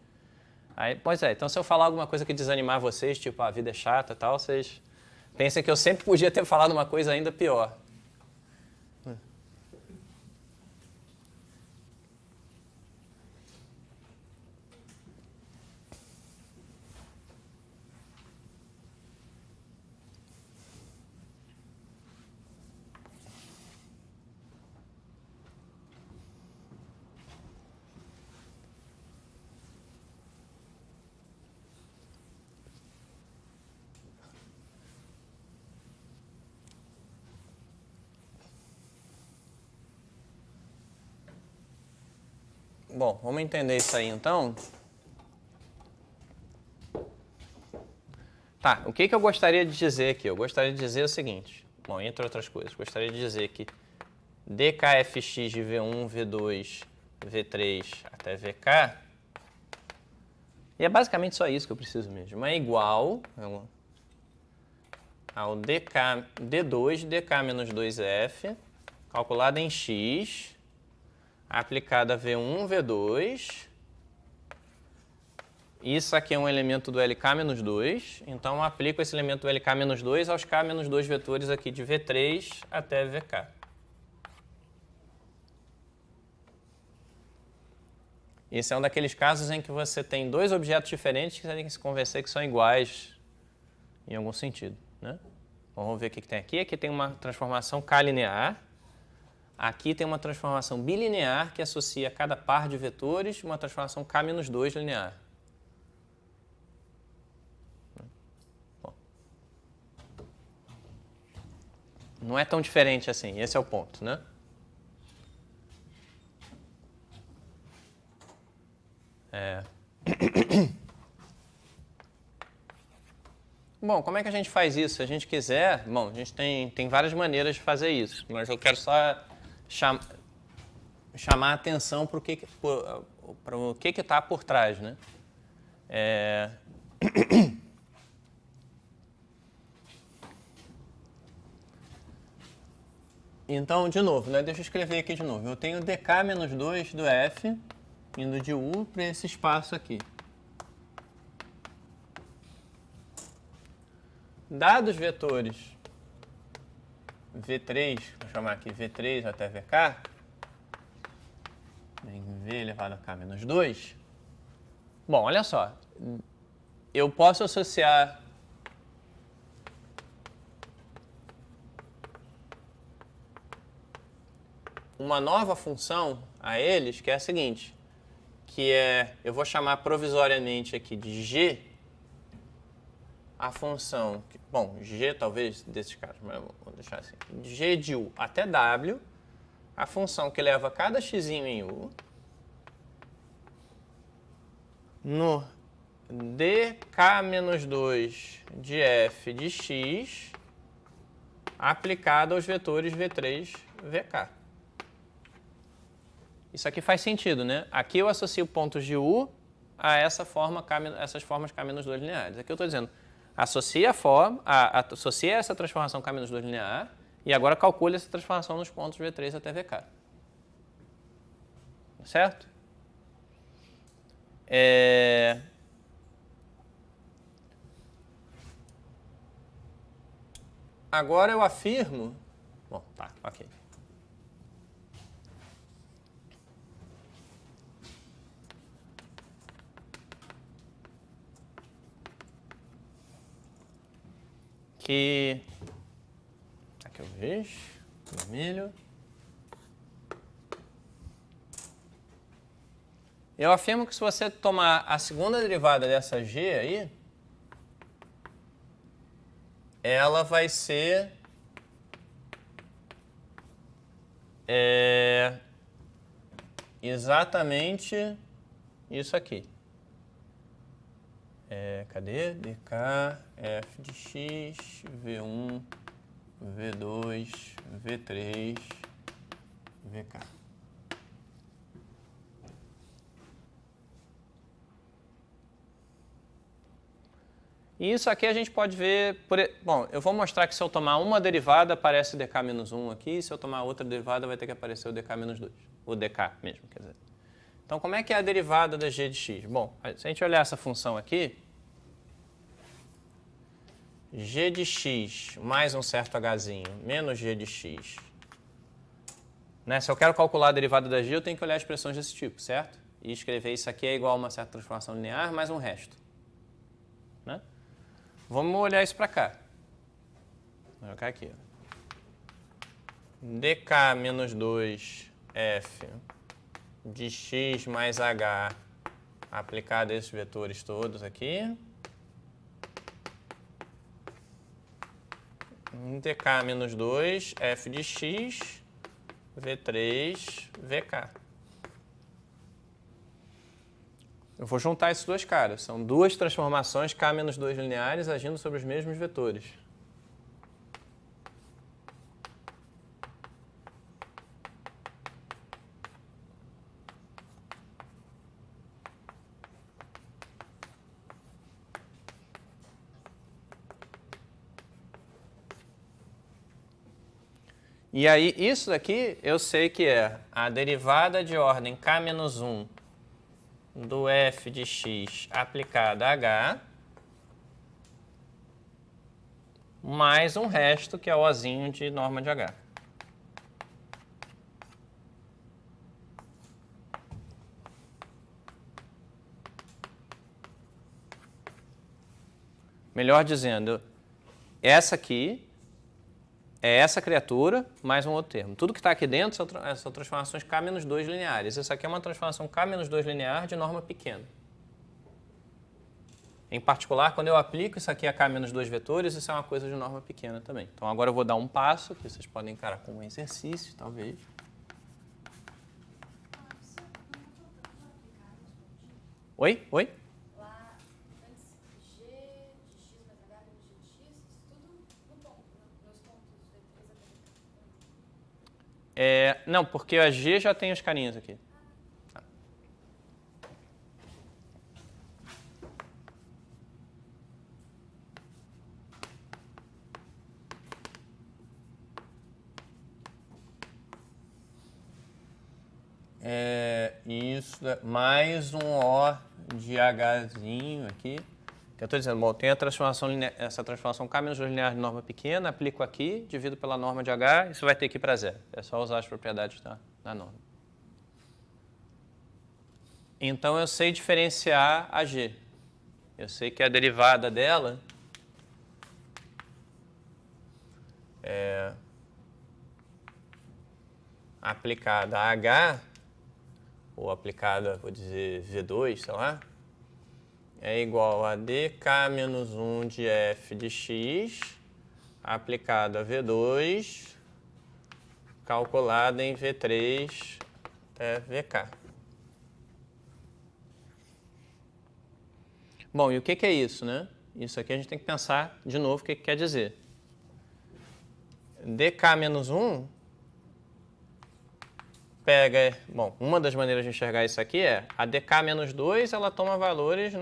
Aí, pois é, então se eu falar alguma coisa que desanimar vocês, tipo a vida é chata e tal, vocês pensem que eu sempre podia ter falado uma coisa ainda pior. Bom, vamos entender isso aí então. Tá, o que eu gostaria de dizer aqui? Eu gostaria de dizer o seguinte, bom, entre outras coisas, gostaria de dizer que dkfx de V1, V2, V3 até Vk, e é basicamente só isso que eu preciso mesmo, é igual ao d2 dk menos 2f, calculado em x, aplicada a V1, V2. Isso aqui é um elemento do LK-2, então eu aplico esse elemento do LK-2 aos K-2 vetores aqui de V3 até Vk. Esse é um daqueles casos em que você tem dois objetos diferentes que você tem que se convencer que são iguais em algum sentido. Né? Então, vamos ver o que tem aqui. Aqui tem uma transformação K-linear. Aqui tem uma transformação bilinear que associa cada par de vetores uma transformação K-2 linear. Bom, não é tão diferente assim, esse é o ponto, né? Bom, como é que a gente faz isso? Se a gente quiser, bom, a gente tem várias maneiras de fazer isso, mas eu quero só chamar a atenção para o que está por trás, né? Então, de novo, né? Deixa eu escrever aqui de novo. Eu tenho dk menos 2 do f indo de U para esse espaço aqui. Dados vetores V3, vou chamar aqui V3 até Vk, em V elevado a K menos 2. Bom, olha só. Eu posso associar uma nova função a eles, que é a seguinte, que é, eu vou chamar provisoriamente aqui de g, a função, bom, g talvez desses caras, mas vou deixar assim, g de u até w, a função que leva cada x em u, no dk-2 de f de x aplicado aos vetores v3, vk. Isso aqui faz sentido, né? Aqui eu associo pontos de u a essas formas k-2 lineares. Aqui eu estou dizendo, associa essa transformação k-2 linear e agora calcule essa transformação nos pontos v3 até vk. Certo? Agora eu afirmo... Bom, tá, ok. Que... Aqui eu vejo, vermelho. Eu afirmo que se você tomar a segunda derivada dessa g aí, ela vai ser exatamente isso aqui. Cadê? dk, f de x, v1, v2, v3, vk. E isso aqui a gente pode ver... Bom, eu vou mostrar que se eu tomar uma derivada, aparece o dk-1 aqui. Se eu tomar outra derivada, vai ter que aparecer o dk-2. O dk mesmo, quer dizer. Então, como é que é a derivada da g de x? Bom, se a gente olhar essa função aqui, g de x mais um certo hzinho menos g de x. Né? Se eu quero calcular a derivada da g, eu tenho que olhar expressões desse tipo, certo? E escrever isso aqui é igual a uma certa transformação linear mais um resto. Né? Vamos olhar isso para cá. Vou colocar aqui. dk menos 2f de x mais h aplicado a esses vetores todos aqui. dk menos 2 f de x v3 vk. Eu vou juntar esses dois caras. São duas transformações k-2 lineares agindo sobre os mesmos vetores. E aí, isso daqui eu sei que é a derivada de ordem k-1 do f de x aplicada a h, mais um resto, que é o ozinho de norma de h. Melhor dizendo, essa aqui é essa criatura mais um outro termo. Tudo que está aqui dentro são transformações k-2 lineares. Isso aqui é uma transformação k-2 linear de norma pequena. Em particular, quando eu aplico isso aqui a k-2 vetores, isso é uma coisa de norma pequena também. Então agora eu vou dar um passo, que vocês podem encarar como um exercício, talvez. Oi? Oi? Lá, antes, g de x mais h menos g de x, isso tudo no ponto, nos pontos v3 até vk. Não, porque a G já tem os carinhos aqui. Isso, mais um O de Hzinho aqui. Que eu estou dizendo, bom, tem a transformação essa transformação k-2 linear de norma pequena, aplico aqui, divido pela norma de H, isso vai ter que ir para zero. É só usar as propriedades da norma. Então eu sei diferenciar a G. Eu sei que a derivada dela aplicada a H, ou aplicada, vou dizer, V2, sei lá, é igual a dk menos 1 de f de x aplicado a V2 calculado em V3 até VK. Bom, e o que é isso, né? Isso aqui a gente tem que pensar de novo o que quer dizer. dk menos 1 pega... Bom, uma das maneiras de enxergar isso aqui é a dk menos 2, ela toma valores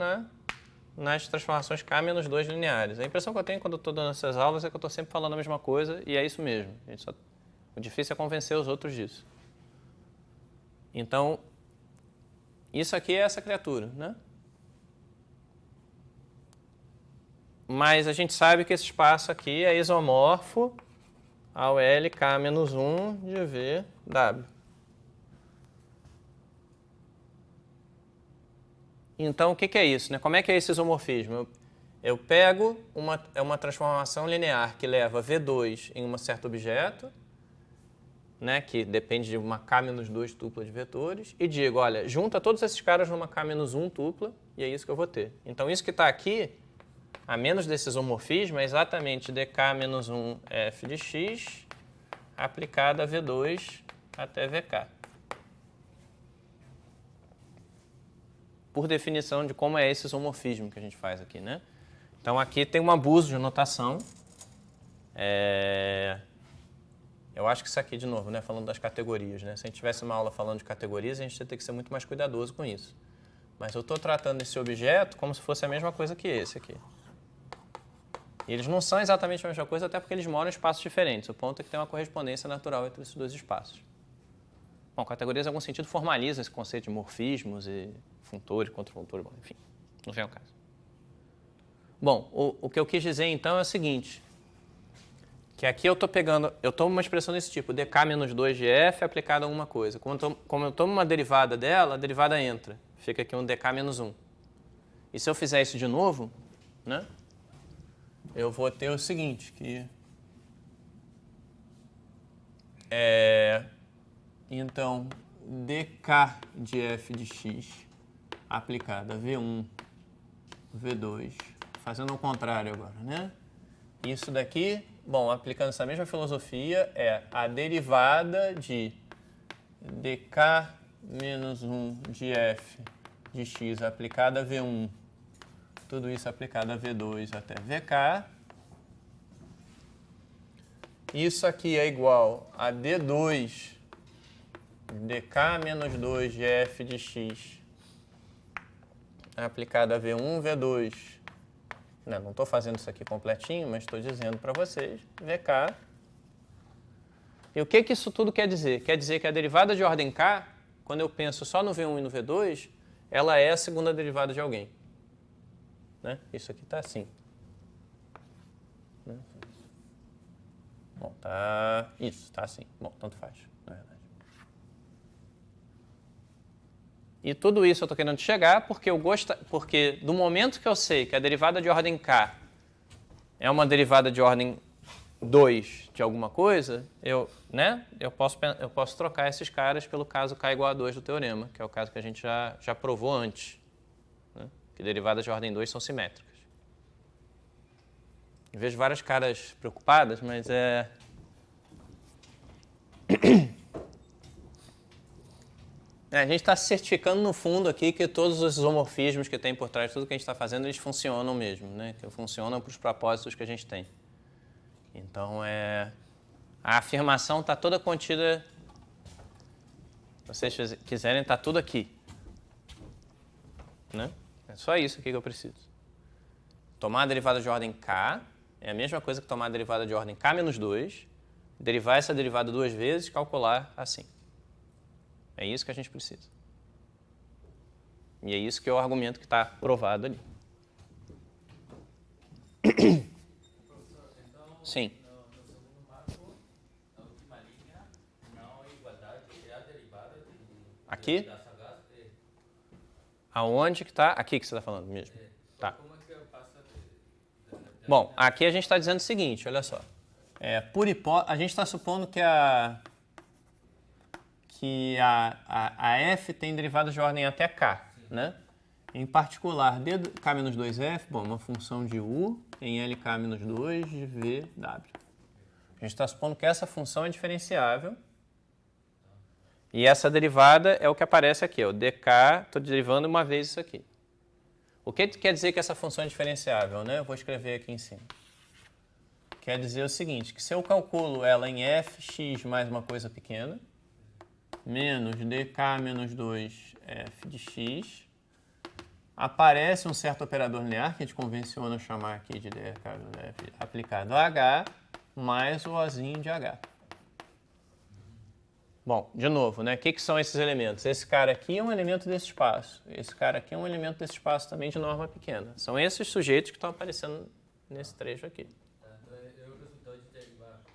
nas transformações k menos 2 lineares. A impressão que eu tenho quando eu estou dando essas aulas é que eu estou sempre falando a mesma coisa e é isso mesmo. O difícil é convencer os outros disso. Então, isso aqui é essa criatura, né? Mas a gente sabe que esse espaço aqui é isomorfo ao LK-1 de VW. Então, o que é isso, né? Como é que é esse isomorfismo? Eu pego uma transformação linear que leva V2 em um certo objeto, né, que depende de uma K-2 tupla de vetores, e digo, olha, junta todos esses caras numa K-1 tupla, e é isso que eu vou ter. Então, isso que está aqui, a menos desse isomorfismo, é exatamente dk-1 f de x aplicado a V2 até VK. Por definição de como é esse isomorfismo que a gente faz aqui, né? Então, aqui tem um abuso de notação. Eu acho que isso aqui, de novo, né, falando das categorias, né? Se a gente tivesse uma aula falando de categorias, a gente ia ter que ser muito mais cuidadoso com isso. Mas eu estou tratando esse objeto como se fosse a mesma coisa que esse aqui. E eles não são exatamente a mesma coisa, até porque eles moram em espaços diferentes. O ponto é que tem uma correspondência natural entre esses dois espaços. Bom, categorias, em algum sentido, formaliza esse conceito de morfismos e funtores, contrafuntores, bom, enfim, não vem ao caso. Bom, o que eu quis dizer, então, é o seguinte, que aqui eu tomo uma expressão desse tipo, dk menos 2 de f aplicada a alguma coisa. Como eu tomo uma derivada dela, a derivada entra. Fica aqui um dk menos 1. E se eu fizer isso de novo, né, eu vou ter o seguinte, que então, dk de f de x aplicada a V1, V2, fazendo o contrário agora, né? Isso daqui, bom, aplicando essa mesma filosofia, é a derivada de dk menos 1 de f de x aplicada a V1, tudo isso aplicado a V2 até VK. Isso aqui é igual a D2 dk menos 2 de f de x aplicado a V1, V2. Não estou fazendo isso aqui completinho, mas estou dizendo para vocês, VK. E o que isso tudo quer dizer? Quer dizer que a derivada de ordem K, quando eu penso só no V1 e no V2, ela é a segunda derivada de alguém. Né? Isso aqui está assim. Né? Bom, tá... Isso, está assim. Bom, tanto faz, na verdade. E tudo isso eu estou querendo chegar porque do momento que eu sei que a derivada de ordem K é uma derivada de ordem 2 de alguma coisa, eu posso trocar esses caras pelo caso K igual a 2 do teorema, que é o caso que a gente já provou antes, né? Que derivadas de ordem 2 são simétricas. Eu vejo várias caras preocupadas, mas a gente está certificando no fundo aqui que todos os isomorfismos que tem por trás de tudo que a gente está fazendo, eles funcionam mesmo, né? Que funcionam para os propósitos que a gente tem. Então, a afirmação está toda contida, se vocês quiserem, está tudo aqui. Né? É só isso aqui que eu preciso. Tomar a derivada de ordem K é a mesma coisa que tomar a derivada de ordem K menos 2, derivar essa derivada duas vezes e calcular assim. É isso que a gente precisa. E é isso que é o argumento que está provado ali. Sim. No segundo marco, na última linha, não é igualdade, é a derivada Aqui? da sagaz. Aonde que está? Aqui que você está falando mesmo. Tá. Como é que eu passo Bom, aqui a gente está dizendo o seguinte, olha só. A gente está supondo que que a f tem derivadas de ordem até k, né? Em particular, dk-2f, bom, uma função de u em lk-2 de vw. A gente está supondo que essa função é diferenciável. E essa derivada é o que aparece aqui, ó, dk, estou derivando uma vez isso aqui. O que quer dizer que essa função é diferenciável, né? Eu vou escrever aqui em cima. Quer dizer o seguinte, que se eu calculo ela em fx mais uma coisa pequena, menos dk menos 2 f de x, aparece um certo operador linear, que a gente convenciona chamar aqui de dk f aplicado a h, mais o ozinho de h. Bom, de novo, né? O que são esses elementos? Esse cara aqui é um elemento desse espaço. Esse cara aqui é um elemento desse espaço também de norma pequena. São esses sujeitos que estão aparecendo nesse trecho aqui.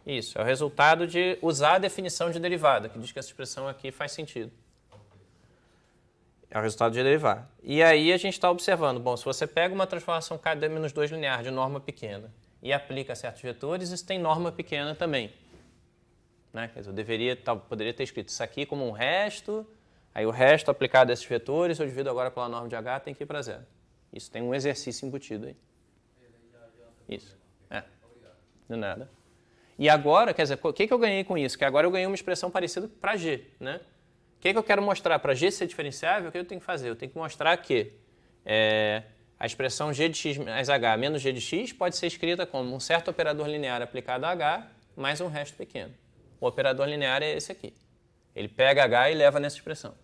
Isso, é o resultado de usar a definição de derivada, que diz que essa expressão aqui faz sentido. É o resultado de derivar. E aí a gente está observando, bom, se você pega uma transformação KD-2 linear de norma pequena e aplica a certos vetores, isso tem norma pequena também. Né? Quer dizer, eu poderia ter escrito isso aqui como um resto, aí o resto aplicado a esses vetores, eu divido agora pela norma de H, tem que ir para zero. Isso tem um exercício embutido aí. Isso. De nada. E agora, quer dizer, o que eu ganhei com isso? Que agora eu ganhei uma expressão parecida para G. Né? O que eu quero mostrar? Para G ser diferenciável, o que eu tenho que fazer? Eu tenho que mostrar que a expressão G de x mais H menos G de x pode ser escrita como um certo operador linear aplicado a H mais um resto pequeno. O operador linear é esse aqui. Ele pega H e leva nessa expressão.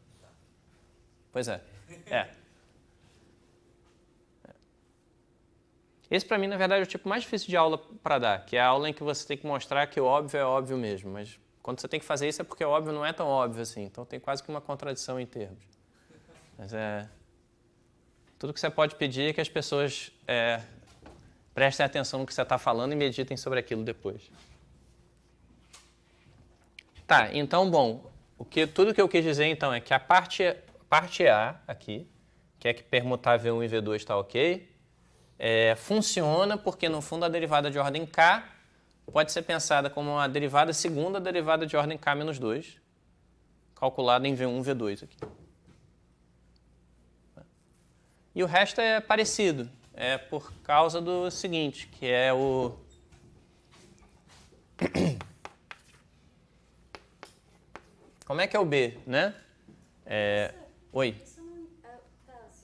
Pois é. Esse, para mim, na verdade, é o tipo mais difícil de aula para dar, que é a aula em que você tem que mostrar que o óbvio é óbvio mesmo. Mas quando você tem que fazer isso é porque o óbvio não é tão óbvio assim. Então tem quase que uma contradição em termos. Mas tudo que você pode pedir é que as pessoas prestem atenção no que você está falando e meditem sobre aquilo depois. Tá, então, bom, tudo que eu quis dizer, então, é que a parte A aqui, que é que permutar V1 e V2 está ok, funciona porque, no fundo, a derivada de ordem K pode ser pensada como uma derivada segunda derivada de ordem K menos 2, calculada em V1 e V2 aqui. E o resto é parecido, por causa do seguinte, que é o... Como é que é o B, né? Oi. Você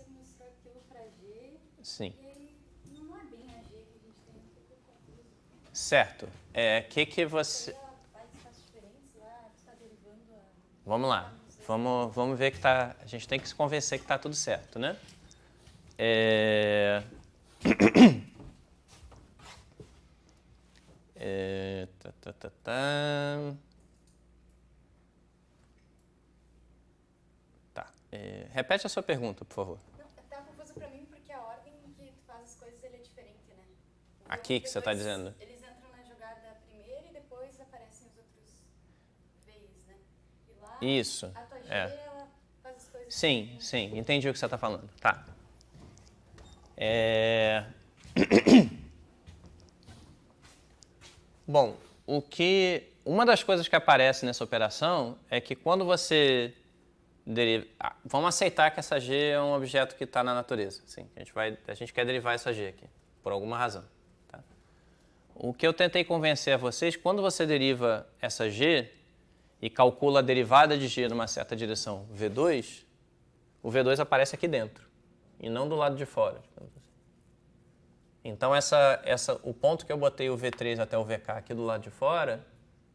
mostrou aquilo para G. Sim. E aí não é bem a G que a gente tem, um pouco confuso. Certo. Que você... Faz espaços diferentes lá, está derivando a... Vamos lá. Vamos ver que tá... A gente tem que se convencer que está tudo certo, né? Repete a sua pergunta, por favor. Tá confuso para mim porque a ordem que tu faz as coisas ele é diferente, né? Aqui que você está dizendo. Eles entram na jogada primeiro e depois aparecem os outros V's, né? E lá, Isso. a tua G, ela faz as coisas... Sim, entendi o que você está falando. Tá. Bom, uma das coisas que aparece nessa operação é que quando você deriva... vamos aceitar que essa G é um objeto que está na natureza. Sim, a gente quer derivar essa G aqui, por alguma razão. Tá? O que eu tentei convencer a vocês, quando você deriva essa G e calcula a derivada de G numa certa direção V2, o V2 aparece aqui dentro e não do lado de fora. Então, o ponto que eu botei o V3 até o VK aqui do lado de fora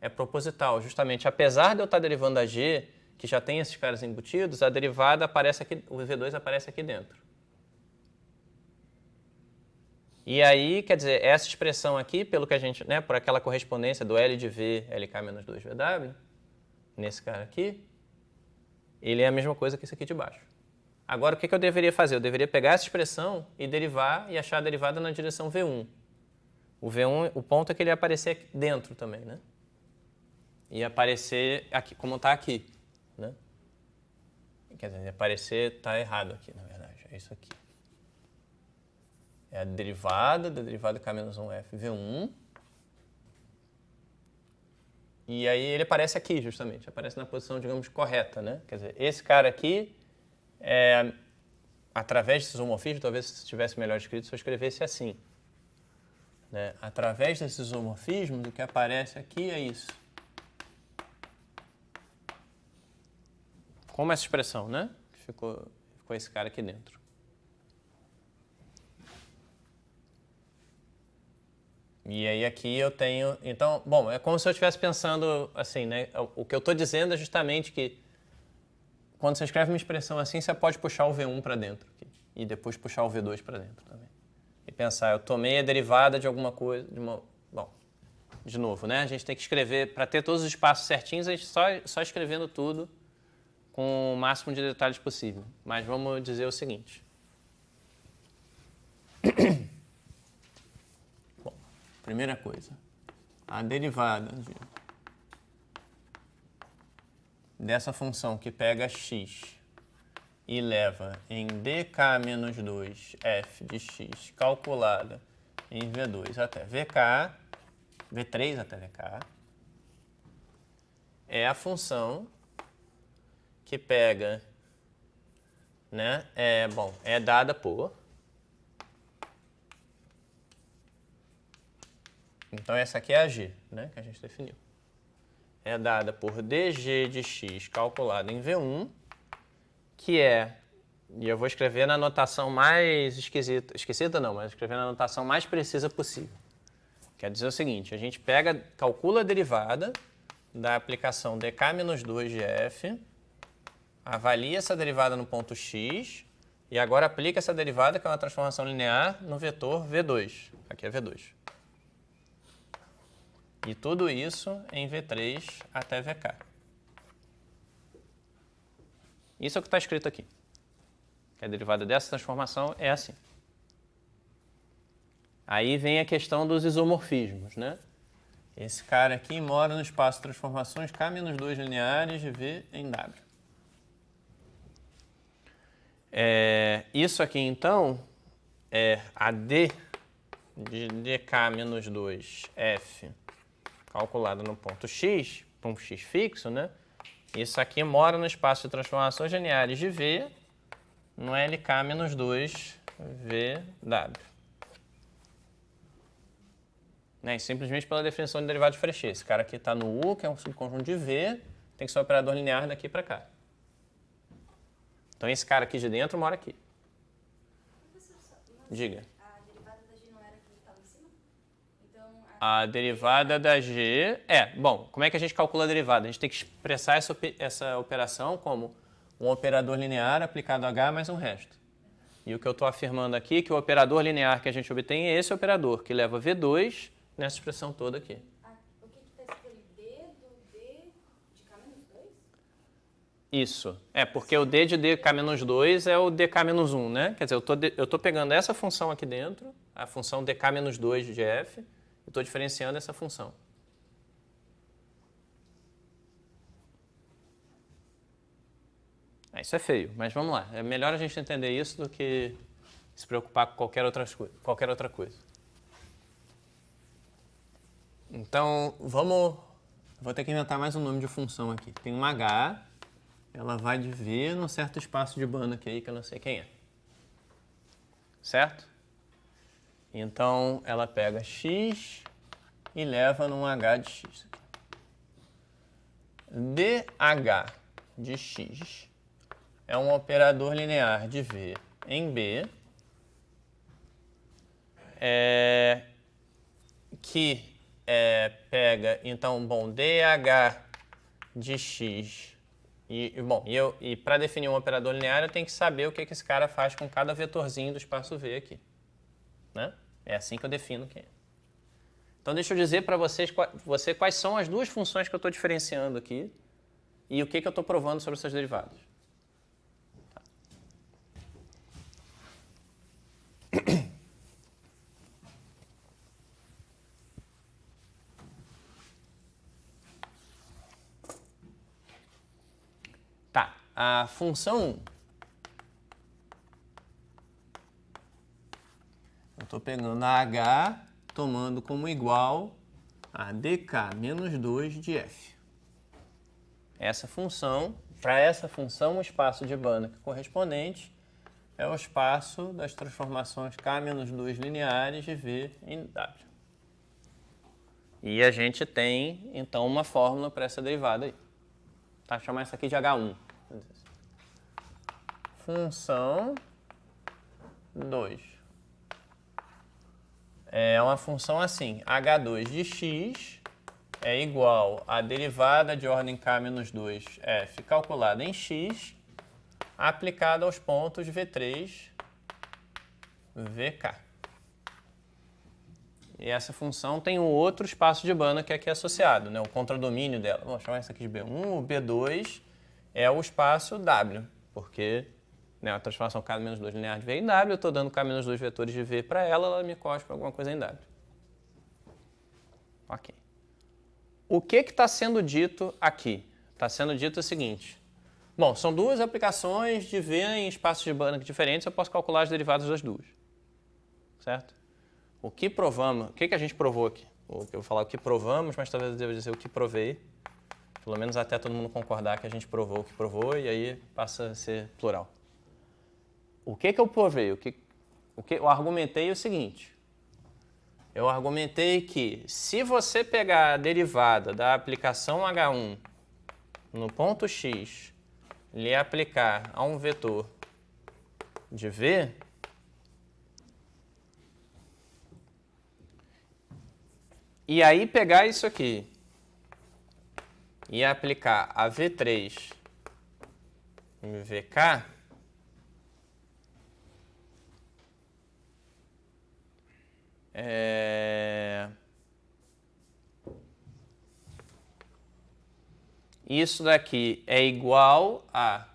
é proposital. Justamente, apesar de eu estar derivando a G, que já tem esses caras embutidos, a derivada aparece aqui, o V2 aparece aqui dentro. E aí, quer dizer, essa expressão aqui, pelo que a gente, né, por aquela correspondência do L de V, LK menos 2VW, nesse cara aqui, ele é a mesma coisa que esse aqui de baixo. Agora, o que eu deveria fazer? Eu deveria pegar essa expressão e derivar e achar a derivada na direção V1. O V1, o ponto é que ele ia aparecer aqui dentro também, né? Ia aparecer aqui, como está aqui, né? Quer dizer, ia aparecer, está errado aqui, na verdade, é isso aqui. É a derivada da derivada K-1F V1. E aí ele aparece aqui, justamente. Aparece na posição, digamos, correta, né? Quer dizer, esse cara aqui, através desses isomorfismos, talvez se tivesse melhor escrito, se eu escrevesse assim. Né? Através desses isomorfismos, o que aparece aqui é isso. Como essa expressão, né? Ficou esse cara aqui dentro. E aí aqui eu tenho... Então, bom, é como se eu estivesse pensando assim, né? O que eu estou dizendo é justamente que quando você escreve uma expressão assim, você pode puxar o V1 para dentro aqui, e depois puxar o V2 para dentro também. E pensar, eu tomei a derivada de alguma coisa... Bom, de novo, né? A gente tem que escrever, para ter todos os espaços certinhos, a gente só escrevendo tudo com o máximo de detalhes possível. Mas vamos dizer o seguinte. Bom, primeira coisa, a derivada dessa função que pega x e leva em dk menos 2 f de x calculada em v2 até vk, v3 até vk, é a função que pega, né, é dada por... Então essa aqui é a g, né, que a gente definiu. É dada por dg de x calculado em v1, que é, e eu vou escrever na notação mais esquisita não, mas escrever na notação mais precisa possível. Quer dizer o seguinte, a gente calcula a derivada da aplicação dk menos 2 de f, avalia essa derivada no ponto x, e agora aplica essa derivada, que é uma transformação linear, no vetor v2. Aqui é v2. E tudo isso em v3 até vk. Isso é o que está escrito aqui. Que a derivada dessa transformação é assim. Aí vem a questão dos isomorfismos, né? Esse cara aqui mora no espaço de transformações K-2 lineares de V em W. Isso aqui, então, é a D de dk menos 2f calculada no ponto x, um x fixo, né? Isso aqui mora no espaço de transformações lineares de V no LK menos 2 VW. Né? Simplesmente pela definição de derivada de Frechet. Esse cara aqui está no U, que é um subconjunto de V, tem que ser um operador linear daqui para cá. Então esse cara aqui de dentro mora aqui. Diga. A derivada da g não era aqui que estava em cima? Então, A derivada da g... Bom, como é que a gente calcula a derivada? A gente tem que expressar essa operação como um operador linear aplicado a h mais um resto. E o que eu estou afirmando aqui é que o operador linear que a gente obtém é esse operador, que leva V2 nessa expressão toda aqui. o que está escrito ali? D do D de K menos 2? Isso. Porque o d de dk menos 2 é o dk menos 1, né? Quer dizer, eu estou pegando essa função aqui dentro, a função dk menos 2 de f, e estou diferenciando essa função. Isso é feio, mas vamos lá. É melhor a gente entender isso do que se preocupar com qualquer outra coisa. Então, vou ter que inventar mais um nome de função aqui. Tem uma h, ela vai de V num certo espaço de banda aqui, que eu não sei quem é. Certo? Então, ela pega x e leva num h de x. dh de x é um operador linear de V em B, que pega, então, dh de x, e para definir um operador linear eu tenho que saber o que esse cara faz com cada vetorzinho do espaço V aqui. Né? É assim que eu defino quem é. Então deixa eu dizer para você quais são as duas funções que eu estou diferenciando aqui e o que eu estou provando sobre essas derivadas. Tá, a função 1. Eu estou pegando a h, tomando como igual a dk menos 2 de f. Essa função, para essa função, o espaço de Banach correspondente é o espaço das transformações k menos 2 lineares de v em w. E a gente tem, então, uma fórmula para essa derivada aí. Tá? Vou chamar isso aqui de H1. Função 2. É uma função assim, H2 de x é igual à derivada de ordem k menos 2 f calculada em x, aplicada aos pontos V3, VK. E essa função tem um outro espaço de Banach que é aqui associado, né? O contradomínio dela. Vamos chamar isso aqui de B1. O B2 é o espaço W, porque a transformação K menos 2 linear de V em W, eu estou dando K menos 2 vetores de V para ela, ela me cospe alguma coisa em W. Ok. O que está sendo dito aqui? Está sendo dito o seguinte. Bom, são duas aplicações de V em espaços de Banach diferentes, eu posso calcular as derivadas das duas. Certo? O que provamos, o que a gente provou aqui? Eu vou falar o que provamos, mas talvez eu deva dizer o que provei. Pelo menos até todo mundo concordar que a gente provou o que provou e aí passa a ser plural. O que eu provei? Eu argumentei o seguinte. Eu argumentei que se você pegar a derivada da aplicação H1 no ponto x e lhe aplicar a um vetor de V, e aí pegar isso aqui e aplicar a V3 em VK, isso daqui é igual a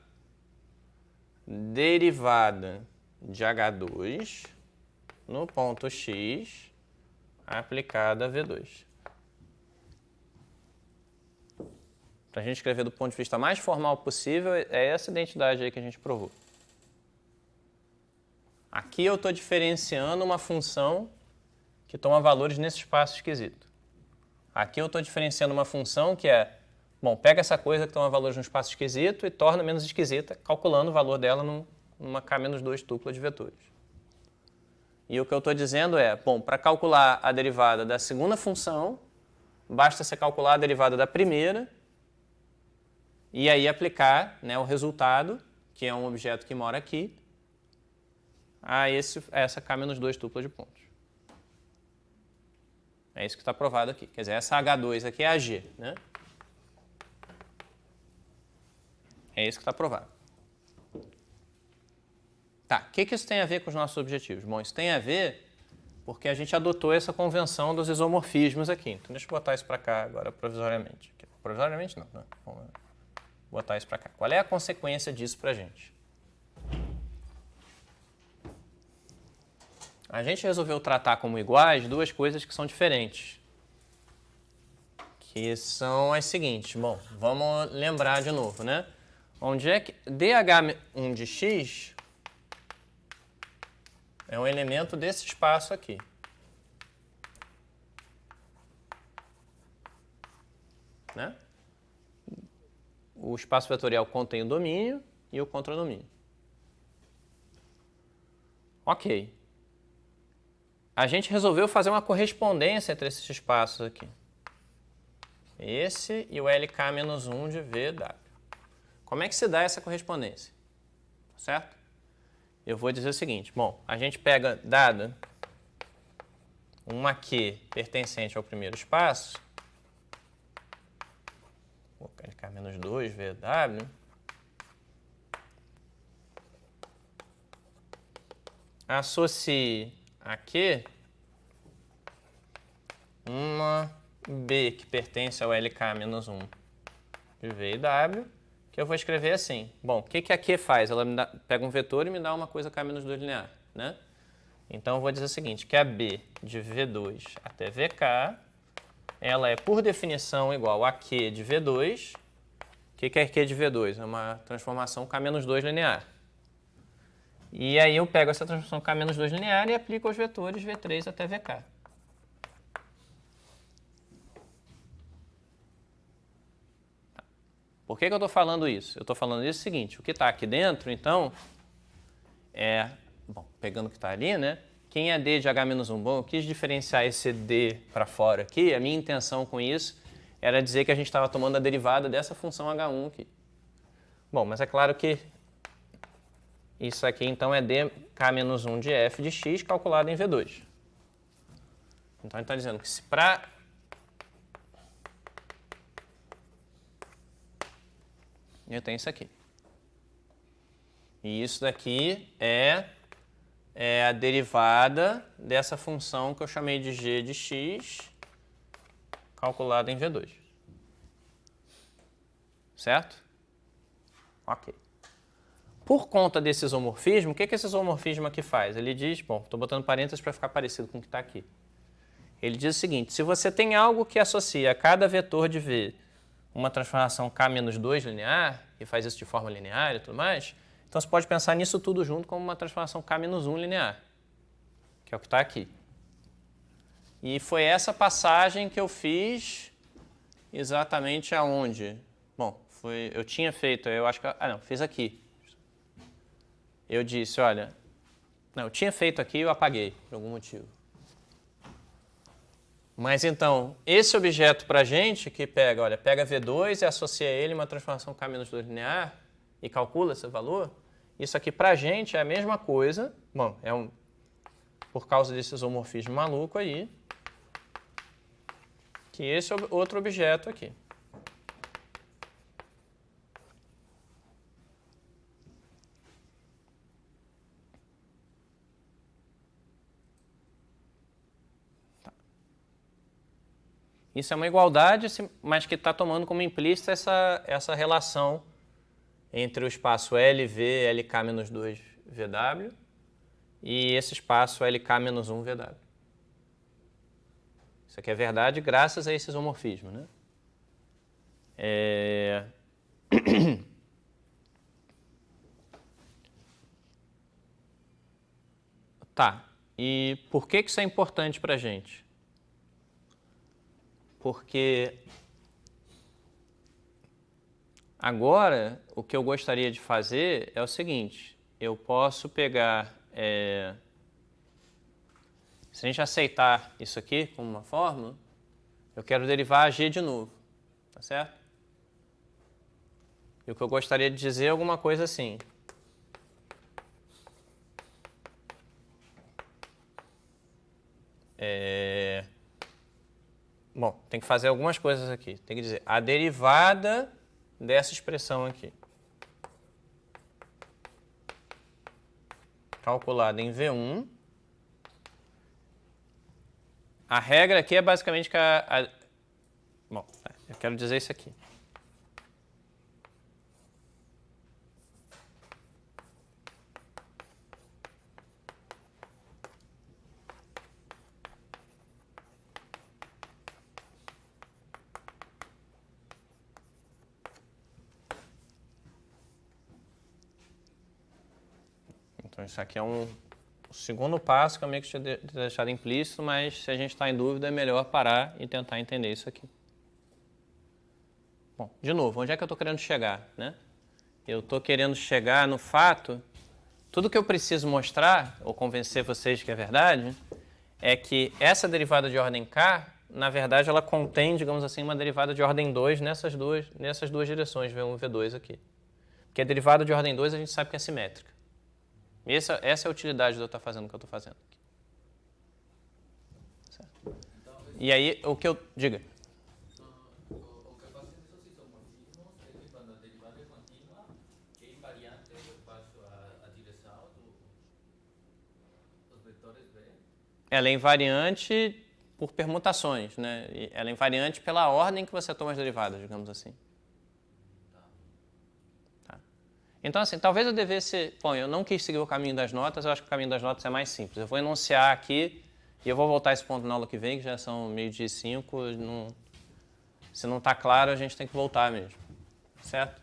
derivada de H2 no ponto x aplicada a V2. Para a gente escrever do ponto de vista mais formal possível, é essa identidade aí que a gente provou. Aqui eu estou diferenciando uma função que toma valores nesse espaço esquisito. Aqui eu estou diferenciando uma função que é, bom, pega essa coisa que toma valores no espaço esquisito e torna menos esquisita, calculando o valor dela numa K menos 2 tupla de vetores. E o que eu estou dizendo é, bom, para calcular a derivada da segunda função, basta você calcular a derivada da primeira e aí aplicar, né, o resultado, que é um objeto que mora aqui, a essa K menos 2 tupla de pontos. É isso que está provado aqui. Quer dizer, essa H2 aqui é a G, né? É isso que está provado. Tá, o que isso tem a ver com os nossos objetivos? Bom, isso tem a ver porque a gente adotou essa convenção dos isomorfismos aqui. Então, deixa eu botar isso para cá agora provisoriamente. Provisoriamente não, né? Vamos botar isso para cá. Qual é a consequência disso para a gente? A gente resolveu tratar como iguais duas coisas que são diferentes. Que são as seguintes. Bom, vamos lembrar de novo, né? Onde é que dH1 de x é um elemento desse espaço aqui. Né? O espaço vetorial contém o domínio e o contradomínio. Ok. A gente resolveu fazer uma correspondência entre esses espaços aqui. Esse e o LK-1 de VW. Como é que se dá essa correspondência? Certo? Eu vou dizer o seguinte. Bom, a gente pega, dada uma Q pertencente ao primeiro espaço, LK-2 VW, associe a Q uma B que pertence ao LK-1 de V e W, que eu vou escrever assim. Bom, o que a Q faz? Ela pega um vetor e me dá uma coisa K-2 linear, né? Então, eu vou dizer o seguinte, que a B de V2 até VK, ela é, por definição, igual a Q de V2. O que é Q de V2? É uma transformação K-2 linear. E aí eu pego essa transformação K-2 linear e aplico os vetores V3 até VK. Por que eu estou falando isso? Eu estou falando isso o seguinte, o que está aqui dentro, então, é... Bom, pegando o que está ali, né? Quem é D de H-1? Bom, eu quis diferenciar esse D para fora aqui. A minha intenção com isso era dizer que a gente estava tomando a derivada dessa função H1 aqui. Bom, mas é claro que isso aqui, então, é dk-1 de f de x calculado em V2. Então, ele está dizendo que se para... Eu tenho isso aqui. E isso daqui é a derivada dessa função que eu chamei de g de x calculada em V2. Certo? Ok. Por conta desse isomorfismo, o que esse isomorfismo aqui faz? Ele diz, bom, estou botando parênteses para ficar parecido com o que está aqui. Ele diz o seguinte, se você tem algo que associa a cada vetor de V uma transformação K-2 linear, e faz isso de forma linear e tudo mais, então você pode pensar nisso tudo junto como uma transformação K-1 linear, que é o que está aqui. E foi essa passagem que eu fiz exatamente aonde? Bom, eu tinha feito, eu acho que... fiz aqui. Eu disse, olha, eu tinha feito aqui e eu apaguei, por algum motivo. Mas então, esse objeto para a gente que pega V2 e associa a ele uma transformação K-2 linear e calcula esse valor, isso aqui para a gente é a mesma coisa, bom, por causa desse isomorfismo maluco aí, que esse outro objeto aqui. Isso é uma igualdade, mas que está tomando como implícita essa relação entre o espaço LV, LK-2 VW e esse espaço LK-1 VW. Isso aqui é verdade graças a esse isomorfismo, né? Tá, e por que isso é importante para a gente? Porque agora o que eu gostaria de fazer é o seguinte, eu posso pegar, se a gente aceitar isso aqui como uma fórmula, eu quero derivar a g de novo, tá certo? E o que eu gostaria de dizer é alguma coisa assim. Bom, tem que fazer algumas coisas aqui. Tem que dizer a derivada dessa expressão aqui, calculada em V1. A regra aqui é basicamente que bom, eu quero dizer isso aqui. Então, isso aqui é o segundo passo que eu meio que tinha deixado implícito, mas se a gente está em dúvida, é melhor parar e tentar entender isso aqui. Bom, de novo, onde é que eu estou querendo chegar, né? Eu estou querendo chegar no fato, tudo que eu preciso mostrar, ou convencer vocês que é verdade, é que essa derivada de ordem K, na verdade, ela contém, digamos assim, uma derivada de ordem 2 nessas duas direções, V1 e V2 aqui. Porque a derivada de ordem 2 a gente sabe que é simétrica. Essa é a utilidade de eu estar fazendo o que eu estou fazendo aqui. Certo? E aí, o que eu... Diga. O que pasa en esos isomorfismos es que cuando la derivada es continua, ¿qué invariante yo paso a direção dos vetores B? Ela é invariante por permutações, né? Ela é invariante pela ordem que você toma as derivadas, digamos assim. Então, assim, talvez eu devesse... Bom, eu não quis seguir o caminho das notas, eu acho que o caminho das notas é mais simples. Eu vou enunciar aqui e eu vou voltar a esse ponto na aula que vem, que já são 12:05. Se não está claro, a gente tem que voltar mesmo. Certo?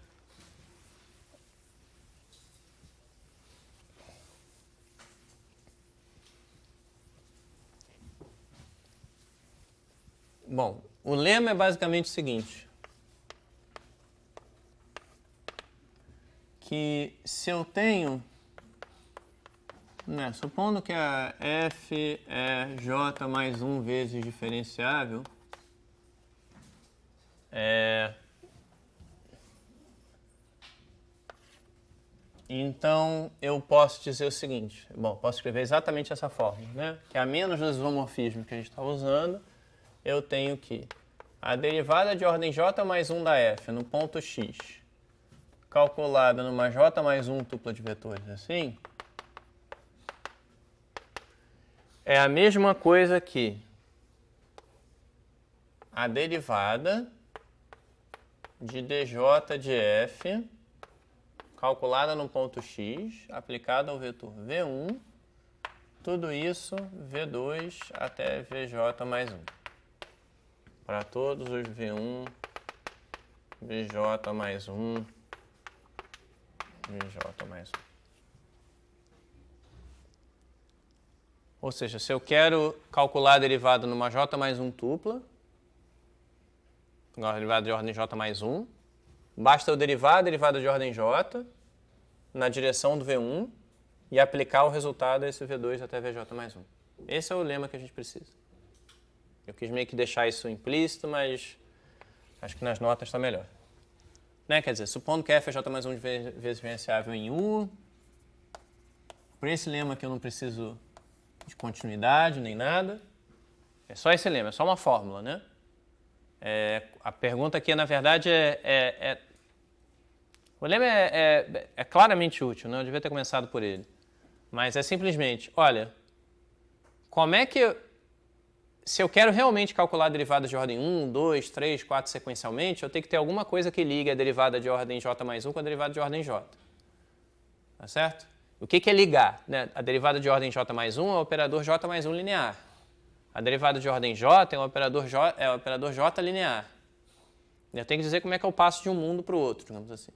Bom, o lema é basicamente o seguinte. que se eu tenho, né, supondo que a f é j mais 1 vezes diferenciável, então eu posso dizer o seguinte, bom, posso escrever exatamente essa fórmula, né? Que a menos dos isomorfismos que a gente está usando, eu tenho que a derivada de ordem j mais 1 da f no ponto x, calculada numa j mais 1 tupla de vetores assim, é a mesma coisa que a derivada de dj de f calculada no ponto x, aplicada ao vetor v1, tudo isso v2 até vj mais 1. Para todos os v1, vj mais 1, vj mais 1. Ou seja, se eu quero calcular a derivada numa j mais 1 tupla, a derivada de ordem j mais 1, basta eu derivar a derivada de ordem j na direção do v1 e aplicar o resultado a esse v2 até vj mais 1. Esse é o lema que a gente precisa. Eu quis meio que deixar isso implícito, mas acho que nas notas está melhor. Né? Quer dizer, supondo que f é j mais 1 vezes diferenciável em U, por esse lema que eu não preciso de continuidade nem nada, é só esse lema, é só uma fórmula, né? A pergunta aqui, na verdade, o lema é claramente útil, né? Eu devia ter começado por ele. Mas é simplesmente, olha, como é que se eu quero realmente calcular derivadas de ordem 1, 2, 3, 4 sequencialmente, eu tenho que ter alguma coisa que ligue a derivada de ordem j mais 1 com a derivada de ordem j. Tá certo? O que é ligar? Né? A derivada de ordem j mais 1 é o operador j mais 1 linear. A derivada de ordem j é o operador j linear. Eu tenho que dizer como é que eu passo de um mundo para o outro, digamos assim.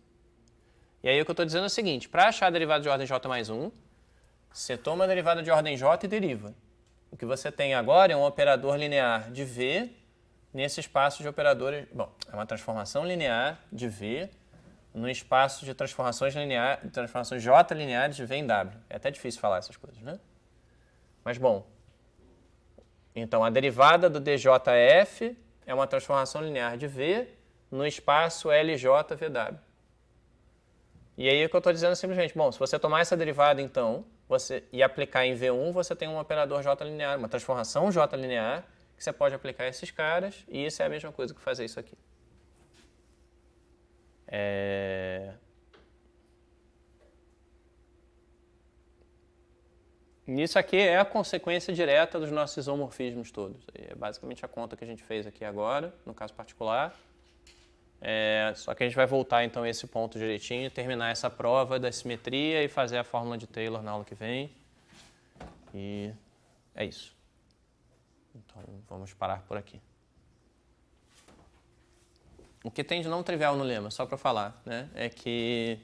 E aí o que eu estou dizendo é o seguinte, para achar a derivada de ordem j mais 1, você toma a derivada de ordem j e deriva. O que você tem agora é um operador linear de V nesse espaço de operadores... Bom, é uma transformação linear de V no espaço de transformações J lineares de V em W. É até difícil falar essas coisas, né? Mas, bom, então a derivada do djf é uma transformação linear de V no espaço LJVW. E aí o que eu estou dizendo é simplesmente, bom, se você tomar essa derivada, então, e aplicar em V1, você tem um operador J linear, uma transformação J linear, que você pode aplicar a esses caras, e isso é a mesma coisa que fazer isso aqui. Isso aqui é a consequência direta dos nossos isomorfismos todos. É basicamente a conta que a gente fez aqui agora, no caso particular. Só que a gente vai voltar então a esse ponto direitinho, terminar essa prova da simetria e fazer a fórmula de Taylor na aula que vem. E é isso. Então vamos parar por aqui. O que tem de não trivial no lema, só para falar, né, é que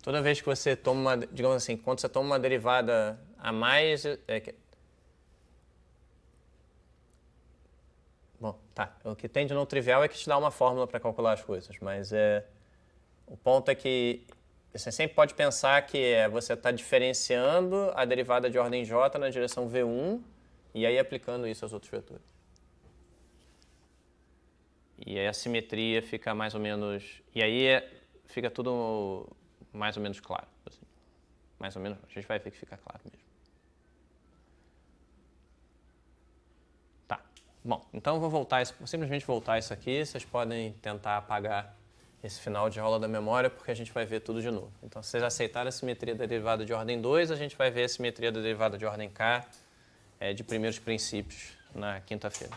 toda vez que você toma uma, digamos assim, quando você toma uma derivada a mais, bom, tá. O que tem de não trivial é que te dá uma fórmula para calcular as coisas, mas o ponto é que você sempre pode pensar que você está diferenciando a derivada de ordem j na direção v1 e aí aplicando isso aos outros vetores. E aí a simetria fica mais ou menos... E aí fica tudo mais ou menos claro. Assim. Mais ou menos, a gente vai ver que fica claro mesmo. Tá. Bom, então eu vou simplesmente voltar isso aqui. Vocês podem tentar apagar esse final de aula da memória, porque a gente vai ver tudo de novo. Então, se vocês aceitarem a simetria da derivada de ordem 2, a gente vai ver a simetria da derivada de ordem k de primeiros princípios na quinta-feira.